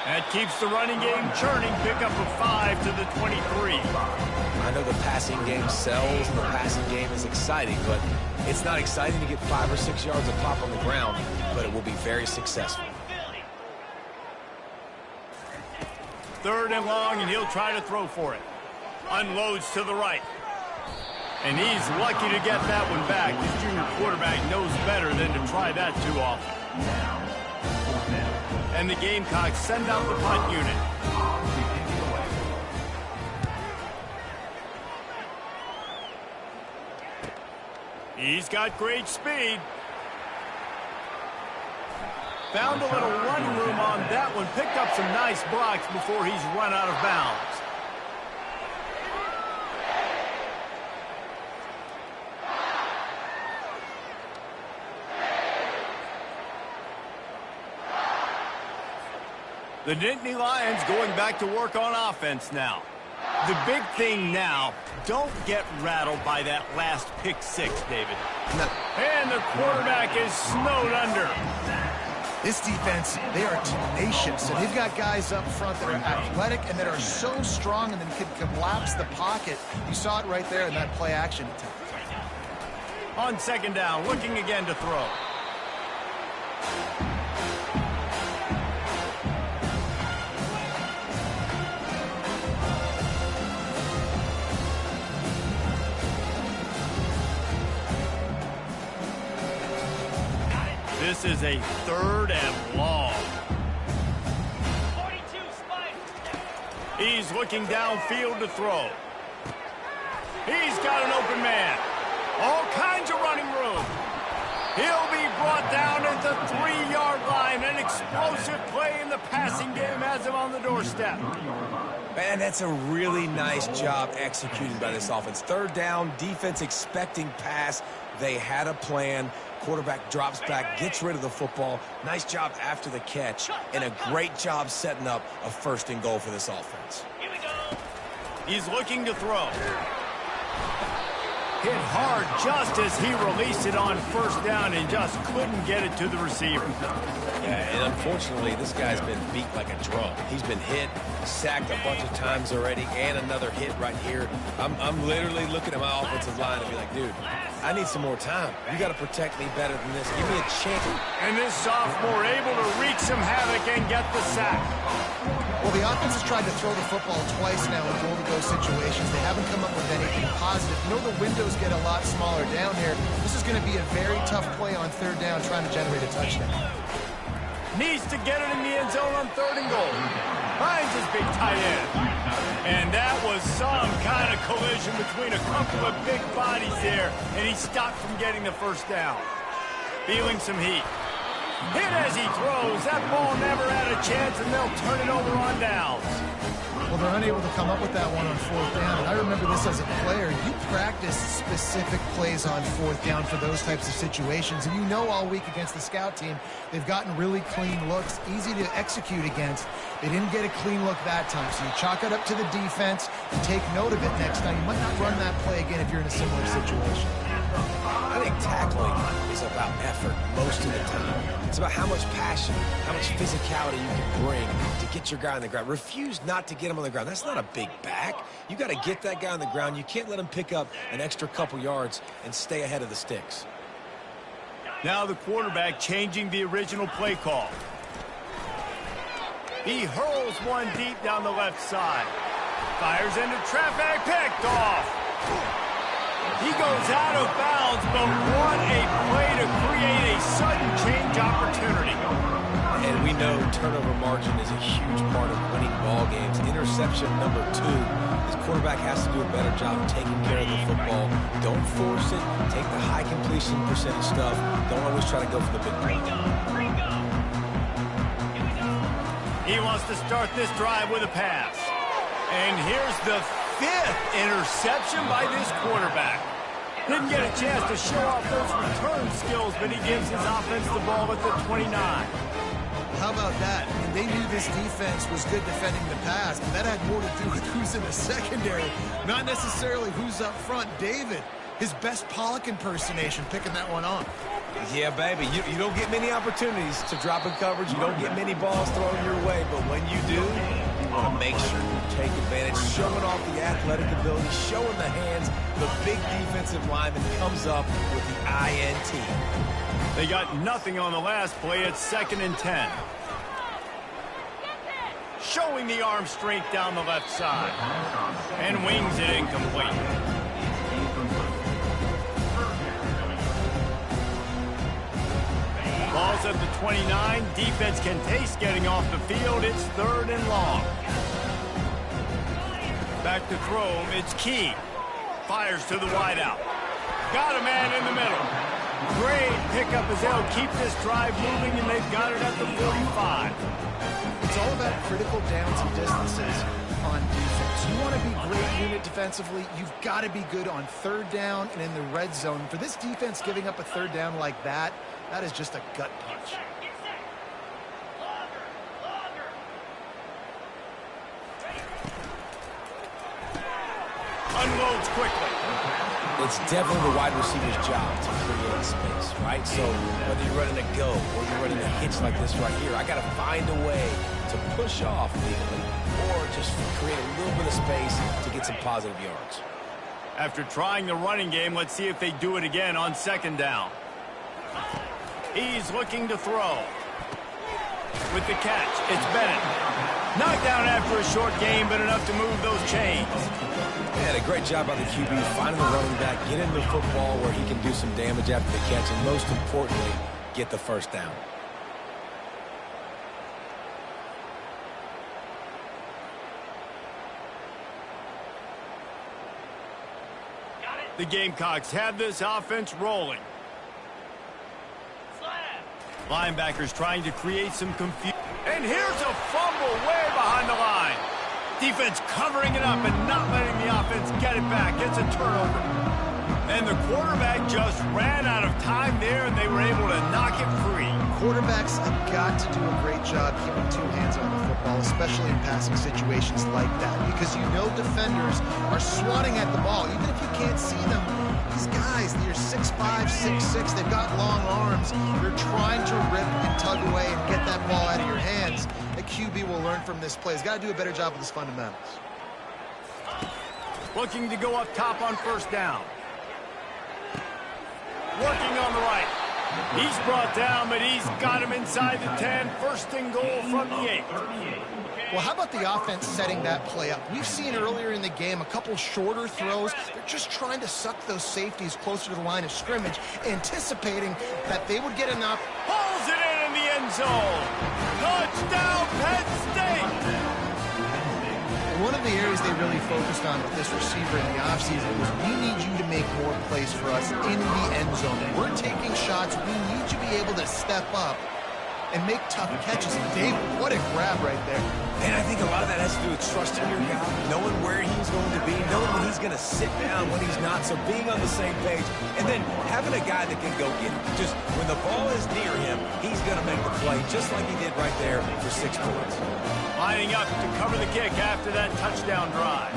That keeps the running game churning. Pick up a 5 to the 23. I know the passing game sells and the passing game is exciting, but it's not exciting to get 5 or 6 yards of pop on the ground, but it will be very successful. 3rd and long, and he'll try to throw for it. Unloads to the right. And he's lucky to get that one back. The junior quarterback knows better than to try that too often. And the Gamecocks send out the punt unit. He's got great speed. Found a little run room on that one. Picked up some nice blocks before he's run out of bounds. The Nittany Lions going back to work on offense now. The big thing now, don't get rattled by that last pick 6, David. No. And the quarterback is snowed under. This defense, they are tenacious, and they've got guys up front that are athletic and that are so strong and then can collapse the pocket. You saw it right there in that play action attempt. On 2nd down, looking again to throw. This is a 3rd and long. 42 spike. He's looking downfield to throw. He's got an open man. All kinds of running room. He'll be brought down at the 3-yard line. An explosive play in the passing game has him on the doorstep. Man, that's a really nice job executing by this offense. 3rd down, defense expecting pass. They had a plan. Quarterback drops back, gets rid of the football. Nice job after the catch, and a great job setting up a 1st and goal for this offense. Here we go. He's looking to throw. Hit hard just as he released it on 1st down and just couldn't get it to the receiver. Yeah, and unfortunately, this guy's been beat like a drum. He's been hit, sacked a bunch of times already, and another hit right here. I'm literally looking at my offensive line and be like, dude, I need some more time. You got to protect me better than this. Give me a chance. And this sophomore able to wreak some havoc and get the sack. Well, the offense has tried to throw the football twice now in goal-to-go situations. They haven't come up with anything positive. You know the windows get a lot smaller down here. This is going to be a very tough play on third down trying to generate a touchdown. Needs to get it in the end zone on 3rd and goal. Finds his big tight end. And that was some kind of collision between a couple of big bodies there, and he stopped from getting the first down. Feeling some heat. Hit as he throws. That ball never had a chance, and they'll turn it over on downs. Well, they're unable to come up with that one on 4th down. And I remember this as a player. You practice specific plays on 4th down for those types of situations. And you know all week against the scout team, they've gotten really clean looks, easy to execute against. They didn't get a clean look that time. So you chalk it up to the defense and take note of it next time. You might not run that play again if you're in a similar situation. I think tackling is about effort most of the time. It's about how much passion, how much physicality you can bring to get your guy on the ground. Refuse not to get him on the ground. That's not a big back. You got to get that guy on the ground. You can't let him pick up an extra couple yards and stay ahead of the sticks. Now the quarterback changing the original play call. He hurls one deep down the left side. Fires into traffic, picked off. He goes out of bounds, but what a play to create a sudden change opportunity. And we know turnover margin is a huge part of winning ball games. Interception number 2. This quarterback has to do a better job taking care of the football. Don't force it. Take the high completion percentage stuff. Don't always try to go for the big play. He wants to start this drive with a pass. And here's the 5th interception by this quarterback. Didn't get a chance to show off those return skills, but he gives his offense the ball at the 29. How about that? I mean, they knew this defense was good defending the pass, but that had more to do with who's in the secondary, not necessarily who's up front. David, his best Pollock impersonation, picking that one off. Yeah, baby, you don't get many opportunities to drop in coverage. You don't get many balls thrown your way, but when you do, you want to make sure you take advantage, showing off the athletic ability, showing the hands. The big defensive lineman comes up with the INT. They got nothing on the last play. It's 2nd and 10. Showing the arm strength down the left side. And wings it incomplete. Ball's at the 29. Defense can taste getting off the field. It's 3rd and long. Back to throw. It's Key. Fires to the wideout. Got a man in the middle. Great pickup as they'll keep this drive moving, and they've got it at the 45. It's all about critical downs and distances on defense. You want to be great unit defensively, you've got to be good on 3rd down and in the red zone. For this defense giving up a 3rd down like that, that is just a gut punch. Unloads quickly. It's definitely the wide receiver's job to create space, right? So whether you're running a go or you're running a hitch like this right here, I got to find a way to push off legally or just create a little bit of space to get some positive yards. After trying the running game, let's see if they do it again on 2nd down. He's looking to throw. With the catch, it's Bennett. Knocked down after a short game, but enough to move those chains. Yeah, a great job by the QB, finding the running back, get him the football where he can do some damage after the catch, and most importantly, get the 1st down. The Gamecocks have this offense rolling. Linebackers trying to create some confusion. And here's a fumble way behind the line. Defense covering it up and not letting the offense get it back. It's a turnover. And the quarterback just ran out of time there, and they were able to knock it free. Quarterbacks have got to do a great job keeping 2 hands on the football, especially in passing situations like that, because you know defenders are swatting at the ball. Even if you can't see them, these guys, they're 6'5", 6'6", they've got long arms. They're trying to rip and tug away and get that ball out of your hands. A QB will learn from this play. He's got to do a better job with his fundamentals. Looking to go up top on 1st down. Working on the right. He's brought down, but he's got him inside the 10. First and goal from the 8. Well, how about the offense setting that play up? We've seen earlier in the game a couple shorter throws. They're just trying to suck those safeties closer to the line of scrimmage, anticipating that they would get enough. Pulls it in the end zone. Touchdown, Penn State! One of the areas they really focused on with this receiver in the offseason was we need you to make more plays for us in the end zone. We're taking shots. We need you to be able to step up and make tough catches. And Dave, what a grab right there. And I think a lot of that has to do with trusting your guy, knowing where he's going to be, knowing when he's going to sit down, when he's not, so being on the same page, and then having a guy that can go get it. Just when the ball is near him, he's going to make the play, just like he did right there for 6 points. Lining up to cover the kick after that touchdown drive.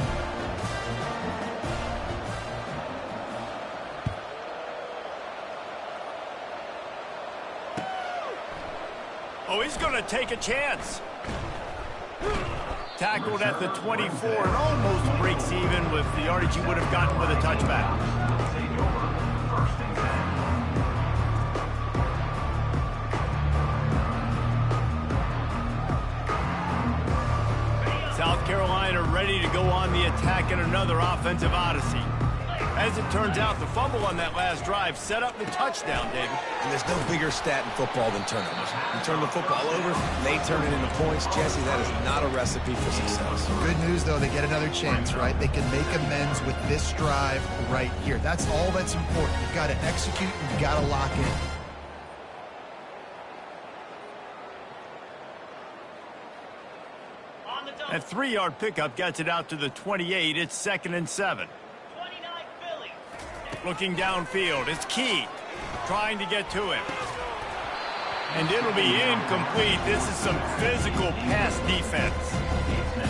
Oh, he's going to take a chance. Tackled at the 24 and almost breaks even with the yardage he would have gotten with a touchback. South Carolina ready to go on the attack in another offensive odyssey. As it turns out, the fumble on that last drive set up the touchdown, David. And there's no bigger stat in football than turnovers. You turn the football over, they turn it into points. Jesse, that is not a recipe for success. Good news, though, they get another chance, right? They can make amends with this drive right here. That's all that's important. You've got to execute and you've got to lock in. That 3-yard pickup gets it out to the 28. It's 2nd and 7. Looking downfield, it's Key trying to get to him. And it'll be incomplete. This is some physical pass defense.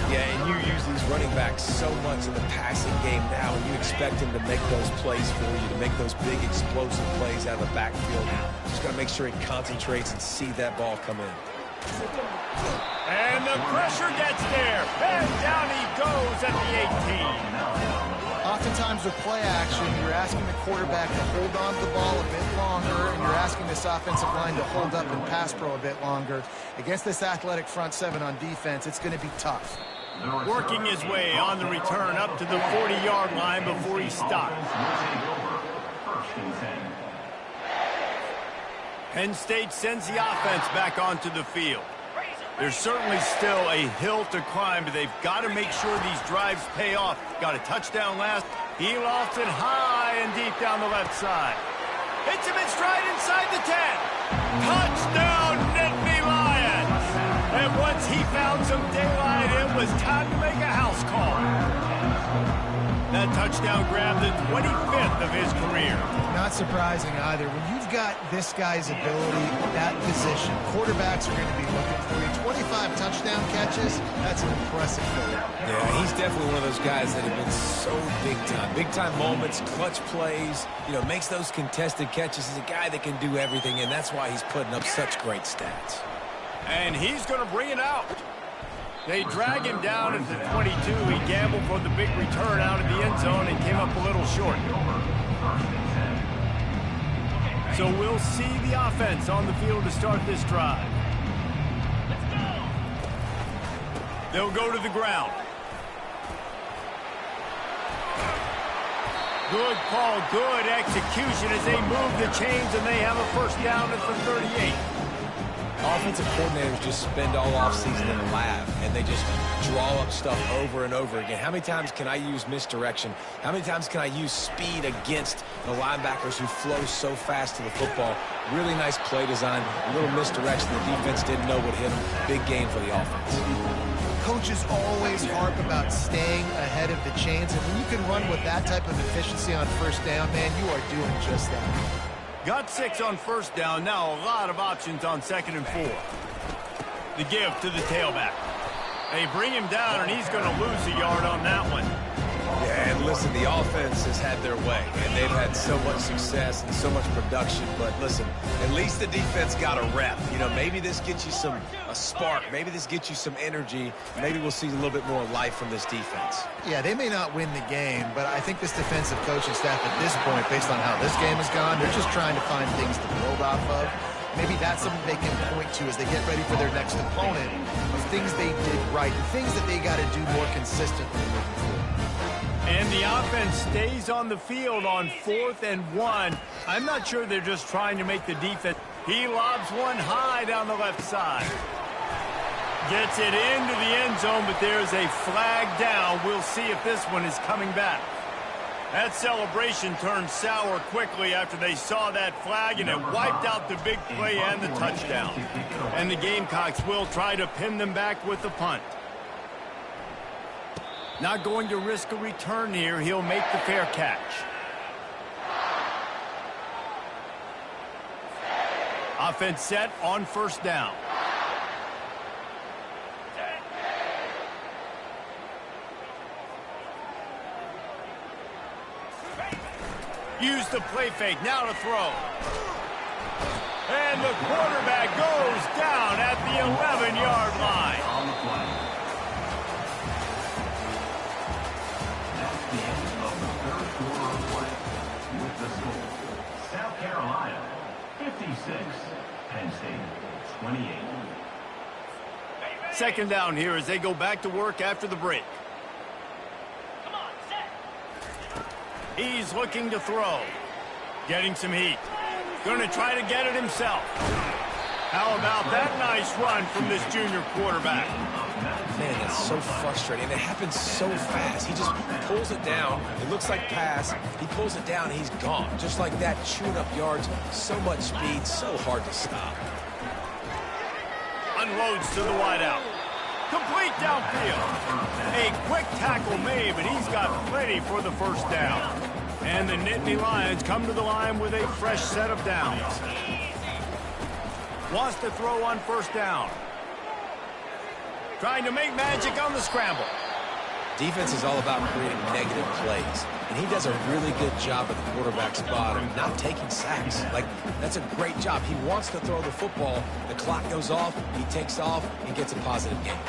Yeah, and you use these running backs so much in the passing game now, and you expect him to make those plays for you, to make those big explosive plays out of the backfield. Just got to make sure he concentrates and see that ball come in. And the pressure gets there. And down he goes at the 18. Oftentimes with play action, you're asking the quarterback to hold on to the ball a bit longer, and you're asking this offensive line to hold up in pass pro a bit longer. Against this athletic front seven on defense, it's going to be tough. Working his way on the return up to the 40-yard line before he stopped. Penn State sends the offense back onto the field. There's certainly still a hill to climb, but they've got to make sure these drives pay off. Got a touchdown last. He lost it high and deep down the left side. Hits him in stride inside the 10. Touchdown, Nittany Lions! And once he found some daylight, it was time to make a house call. That touchdown grabbed the 25th of his career. Not surprising either. When you've got this guy's ability at that position, quarterbacks are going to be looking for you. 25 touchdown catches, that's an impressive figure. Yeah, he's definitely one of those guys that have been so big time. Big time moments, clutch plays, makes those contested catches. He's a guy that can do everything, and that's why he's putting up such great stats. And he's going to bring it out. They drag him down at the 22. He gambled for the big return out of the end zone and came up a little short. So we'll see the offense on the field to start this drive. They'll go to the ground. Good call, good execution as they move the chains, and they have a first down at the 38. Offensive coordinators just spend all offseason in the lab, and they just draw up stuff over and over again. How many times can I use misdirection? How many times can I use speed against the linebackers who flow so fast to the football? Really nice play design, a little misdirection. The defense didn't know what hit them. Big game for the offense. Coaches always harp about staying ahead of the chains, and when you can run with that type of efficiency on first down, man, you are doing just that. Got 6 on first down. Now a lot of options on 2nd and 4. The give to the tailback. They bring him down, and he's going to lose a yard on that one. Yeah, and listen, the offense has had their way, and they've had so much success and so much production. But listen, at least the defense got a rep. You know, maybe this gets you a spark. Maybe this gets you some energy. Maybe we'll see a little bit more life from this defense. Yeah, they may not win the game, but I think this defensive coaching staff at this point, based on how this game has gone, they're just trying to find things to build off of. Maybe that's something they can point to as they get ready for their next opponent, of things they did right, and things that they got to do more consistently moving forward. And the offense stays on the field on 4th and 1. I'm not sure they're just trying to make the defense. He lobs one high down the left side. Gets it into the end zone, but there's a flag down. We'll see if this one is coming back. That celebration turned sour quickly after they saw that flag, and it wiped out the big play and the touchdown. And the Gamecocks will try to pin them back with the punt. Not going to risk a return here. He'll make the fair catch. Offense set on 1st down. Use the play fake, now to throw. And the quarterback goes down at the 11-yard line. On the play. That's the end of the third quarter of play. With the score, South Carolina 56, Penn State 28. 2nd down here as they go back to work after the break. He's looking to throw. Getting some heat. Going to try to get it himself. How about that nice run from this junior quarterback? Man, that's so frustrating. It happens so fast. He just pulls it down. It looks like pass. He pulls it down, and he's gone. Just like that, chewing up yards. So much speed, so hard to stop. Unloads to the wideout. Complete downfield. A quick tackle made, but he's got plenty for the 1st down. And the Nittany Lions come to the line with a fresh set of downs. Wants to throw on 1st down. Trying to make magic on the scramble. Defense is all about creating negative plays, and he does a really good job at the quarterback spot of not taking sacks. Like, that's a great job. He wants to throw the football. The clock goes off, he takes off, and gets a positive gain.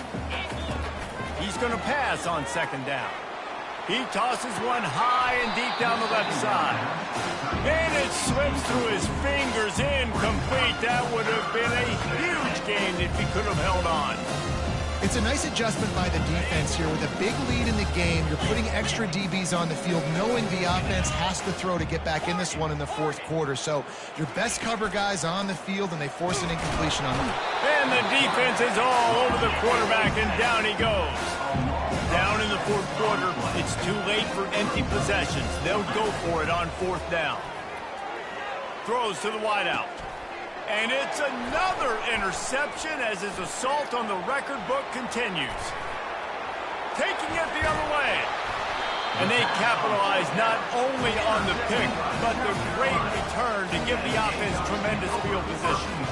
He's going to pass on 2nd down. He tosses one high and deep down the left side. And it slips through his fingers, incomplete. That would have been a huge gain if he could have held on. It's a nice adjustment by the defense here. With a big lead in the game, you're putting extra DBs on the field, knowing the offense has to throw to get back in this one in the 4th quarter. So your best cover guys on the field, and they force an incompletion on them. And the defense is all over the quarterback, and down he goes. Down in the 4th quarter, it's too late for empty possessions. They'll go for it on 4th down. Throws to the wideout. And it's another interception as his assault on the record book continues. Taking it the other way. And they capitalize not only on the pick, but the great return to give the offense tremendous field position.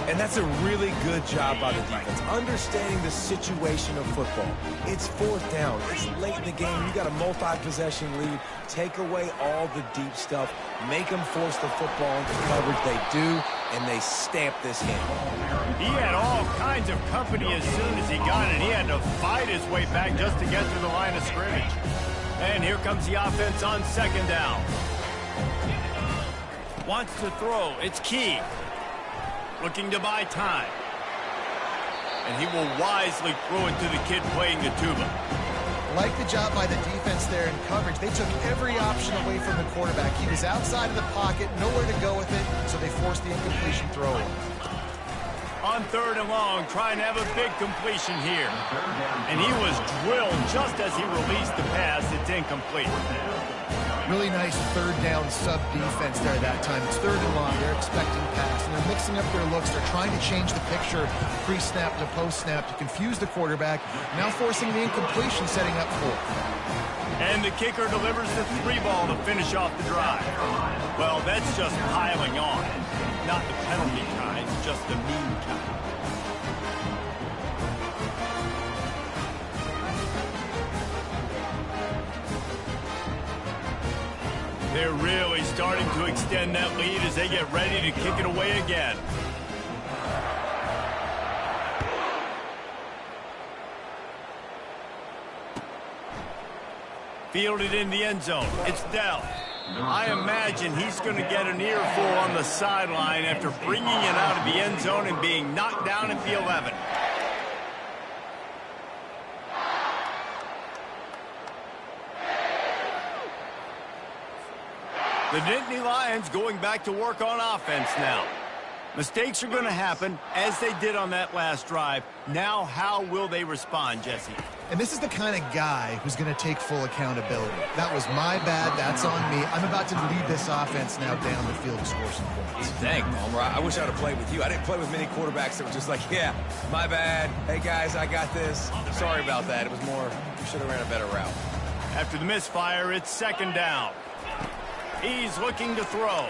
And that's a really good job by the defense, understanding the situation of football. It's 4th down. It's late in the game. You got a multi-possession lead. Take away all the deep stuff. Make them force the football into coverage. They do, and they stamp this game. He had all kinds of company as soon as he got it. He had to fight his way back just to get to the line of scrimmage. And here comes the offense on 2nd down. Wants to throw. It's Key. Looking to buy time. And he will wisely throw it to the kid playing the tuba. Like the job by the defense there in coverage. They took every option away from the quarterback. He was outside of the pocket, nowhere to go with it, so they forced the incompletion throw. On 3rd and long, trying to have a big completion here. And he was drilled just as he released the pass. It's incomplete. Really nice 3rd down sub defense there that time. It's 3rd and long. They're expecting pass, and they're mixing up their looks. They're trying to change the picture pre-snap to post-snap to confuse the quarterback. Now forcing the incompletion, setting up 4th. And the kicker delivers the 3-ball to finish off the drive. Well, that's just piling on. Not the penalty kind, just the mean kind. they're really starting to extend that lead as they get ready to kick it away again. Fielded in the end zone. It's Dell. I imagine he's going to get an earful on the sideline after bringing it out of the end zone and being knocked down at the 11. The Nittany Lions going back to work on offense now. Mistakes are going to happen, as they did on that last drive. Now, how will they respond, Jesse? And this is the kind of guy who's going to take full accountability. That was my bad. That's on me. I'm about to lead this offense now down the field to score some points. Dang, Palmer, I wish I would have played with you. I didn't play with many quarterbacks that were just like, yeah, my bad. Hey, guys, I got this. Sorry about that. It was more, we should have ran a better route. After the misfire, it's second down. He's looking to throw.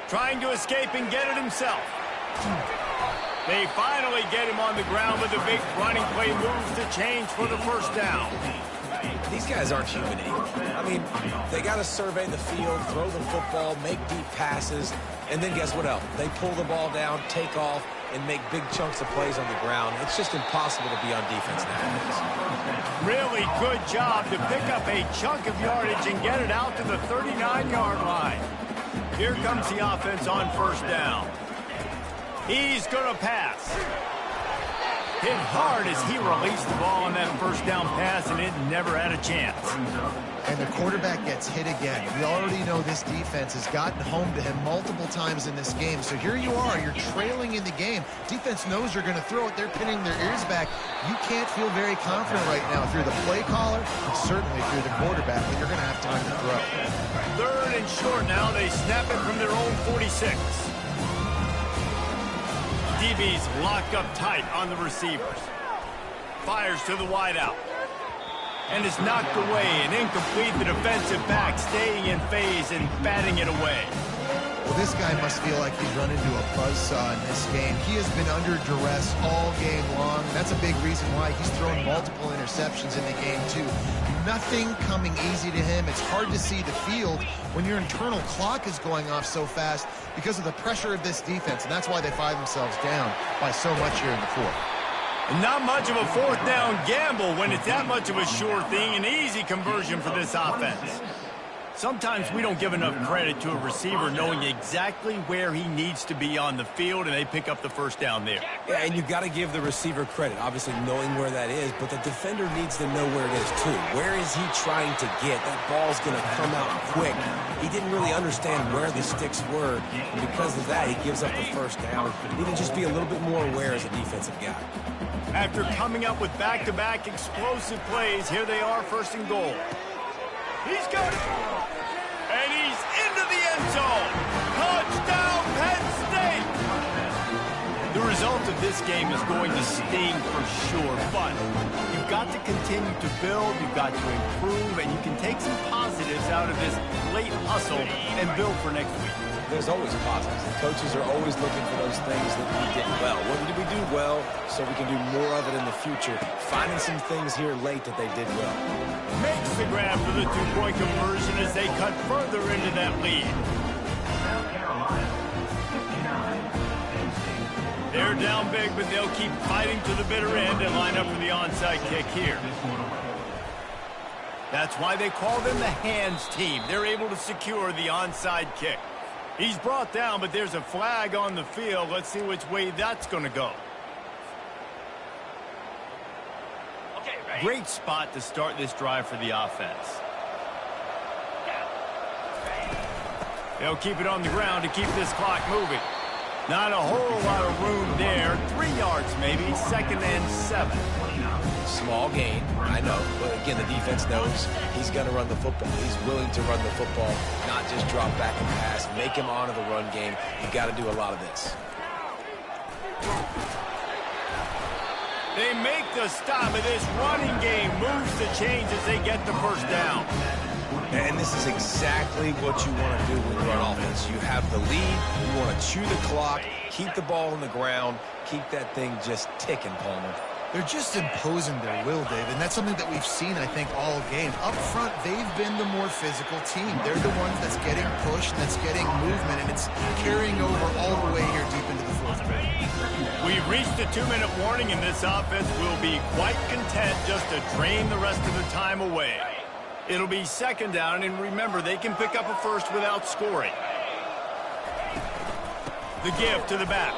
Trying to escape and get it himself. They finally get him on the ground with a big running play moves to change for the first down. These guys aren't human either. I mean, they got to survey the field, throw the football, make deep passes, and then guess what else? They pull the ball down, take off, and make big chunks of plays on the ground. It's just impossible to be on defense nowadays. Really good job to pick up a chunk of yardage and get it out to the 39-yard line. Here comes the offense on first down. He's going to pass. Hit hard as he released the ball on that first down pass, and it never had a chance. And the quarterback gets hit again. We already know this defense has gotten home to him multiple times in this game. So here you are. You're trailing in the game. Defense knows you're going to throw it. They're pinning their ears back. You can't feel very confident right now if you're the play caller, and certainly if you're the quarterback, that you're going to have time to throw. Third and short now. They snap it from their own 46. DB's locked up tight on the receivers. Fires to the wideout. And it's knocked away and incomplete. The defensive back staying in phase and batting it away. Well, this guy must feel like he's run into a buzzsaw in this game. He has been under duress all game long. That's a big reason why he's thrown multiple interceptions in the game, too. Nothing coming easy to him. It's hard to see the field when your internal clock is going off so fast because of the pressure of this defense, and that's why they find themselves down by so much here in the fourth. And not much of a fourth down gamble when it's that much of a sure thing, an easy conversion for this offense. Sometimes we don't give enough credit to a receiver knowing exactly where he needs to be on the field, and they pick up the first down there. Yeah, and you've got to give the receiver credit, obviously knowing where that is, but the defender needs to know where it is too. Where is he trying to get? That ball's going to come out quick. He didn't really understand where the sticks were, and because of that, he gives up the first down. He needed to just be a little bit more aware as a defensive guy. After coming up with back-to-back explosive plays, here they are, first and goal. He's got it. And he's into the end zone. Touchdown, Penn State. The result of this game is going to sting for sure, but you've got to continue to build, you've got to improve, and you can take some positives out of this late hustle and build for next week. There's always positives. The coaches are always looking for those things that we did well. What did we do well so we can do more of it in the future? Finding some things here late that they did well. Makes the grab for the two-point conversion as they cut further into that lead. South Carolina, 59. They're down big, but they'll keep fighting to the bitter end and line up for the onside kick here. That's why they call them the hands team. They're able to secure the onside kick. He's brought down, but there's a flag on the field. Let's see which way that's going to go. Great spot to start this drive for the offense. They'll keep it on the ground to keep this clock moving. Not a whole lot of room there. 3 yards maybe, second and 7. Small gain, I know, but again, the defense knows he's going to run the football. He's willing to run the football, not just drop back and pass, make him honor the run game. You got to do a lot of this. They make the stop, and this running game moves the chains as they get the first down. And this is exactly what you want to do when you run offense. You have the lead, you want to chew the clock, keep the ball on the ground, keep that thing just ticking, Palmer. They're just imposing their will, Dave, and that's something that we've seen, I think, all game. Up front, they've been the more physical team. They're the ones that's getting pushed, that's getting movement, and it's carrying over all the way here deep into the fourth quarter. We've reached a 2-minute warning, and this offense will be quite content just to drain the rest of the time away. It'll be second down, and remember, they can pick up a first without scoring. The give to the back.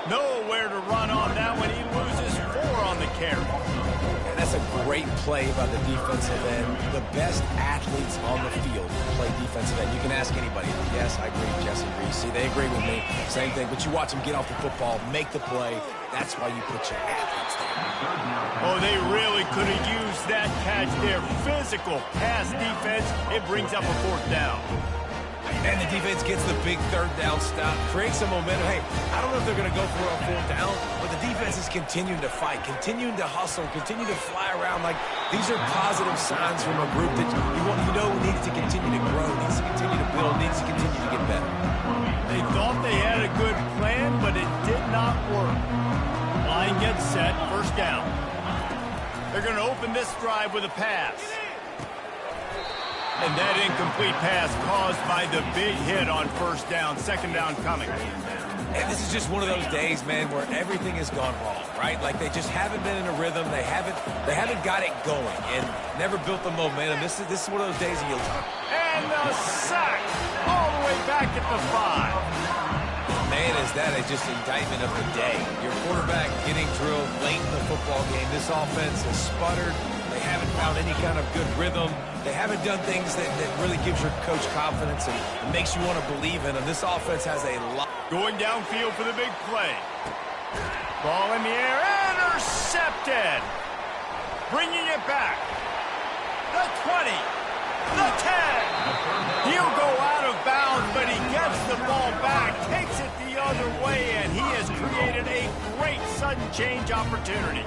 Nowhere to run on that one. He loses 4 on the carry. And that's a great play by the defensive end. The best athletes on the field play defensive end. You can ask anybody. Yes, I agree. Jesse agrees. See, they agree with me. Same thing. But you watch them get off the football, make the play. That's why you put your athletes there. Oh, they really could have used that catch there. Physical pass defense. It brings up a 4th down. And the defense gets the big 3rd down stop, creates some momentum. Hey, I don't know if they're going to go for a 4th down, but the defense is continuing to fight, continuing to hustle, continue to fly around. Like, these are positive signs from a group that needs to continue to grow, needs to continue to build, needs to continue to get better. They thought they had a good plan, but it did not work. Line gets set, 1st down. They're going to open this drive with a pass. And that incomplete pass caused by the big hit on 1st down, 2nd down coming. And this is just one of those days, man, where everything has gone wrong, right? Like they just haven't been in a rhythm. They haven't got it going and never built the momentum. This is one of those days you'll talk. And the sack all the way back at the 5. Man, is that just indictment of the day. Your quarterback getting drilled late in the football game. This offense has sputtered. They haven't found any kind of good rhythm. They haven't done things that really gives your coach confidence and makes you want to believe in them. This offense has a lot. Going downfield for the big play. Ball in the air, intercepted. Bringing it back. The 20, the 10. He'll go out of bounds, but he gets the ball back, takes it the other way, and he has created a great sudden change opportunity.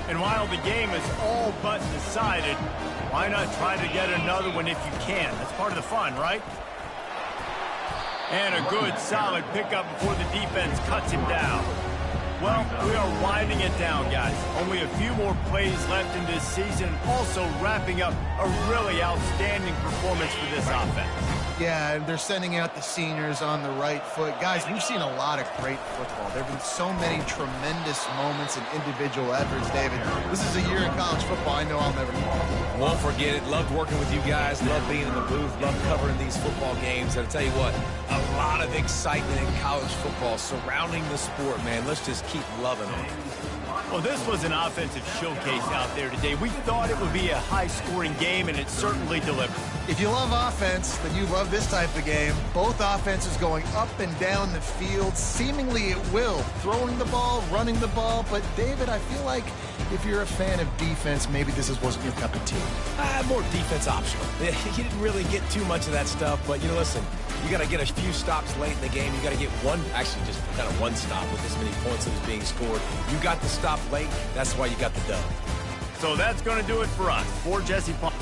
And while the game is all but decided, why not try to get another one if you can? That's part of the fun, right? And a good, solid pickup before the defense cuts him down. Well, we are winding it down, guys. Only a few more plays left in this season, and also wrapping up a really outstanding performance for this offense. Yeah, they're sending out the seniors on the right foot. Guys, we've seen a lot of great football. There have been so many tremendous moments and individual efforts, David. This is a year in college football I know I'll never forget. Won't forget it. Loved working with you guys. Loved being in the booth. Loved covering these football games. And I'll tell you what, a lot of excitement in college football surrounding the sport, man. Let's just keep loving it. Well, this was an offensive showcase out there today. We thought it would be a high-scoring game, and it certainly delivered. If you love offense, then you love this type of game. Both offenses going up and down the field, seemingly at will. Throwing the ball, running the ball. But, David, I feel like if you're a fan of defense, maybe this wasn't your cup of tea. More defense optional. You didn't really get too much of that stuff, but, listen, you got to get a few stops late in the game. You got to get one stop with as many points that was being scored. You got the stop late. That's why you got the dub. So that's going to do it for us. For Jesse Palmer.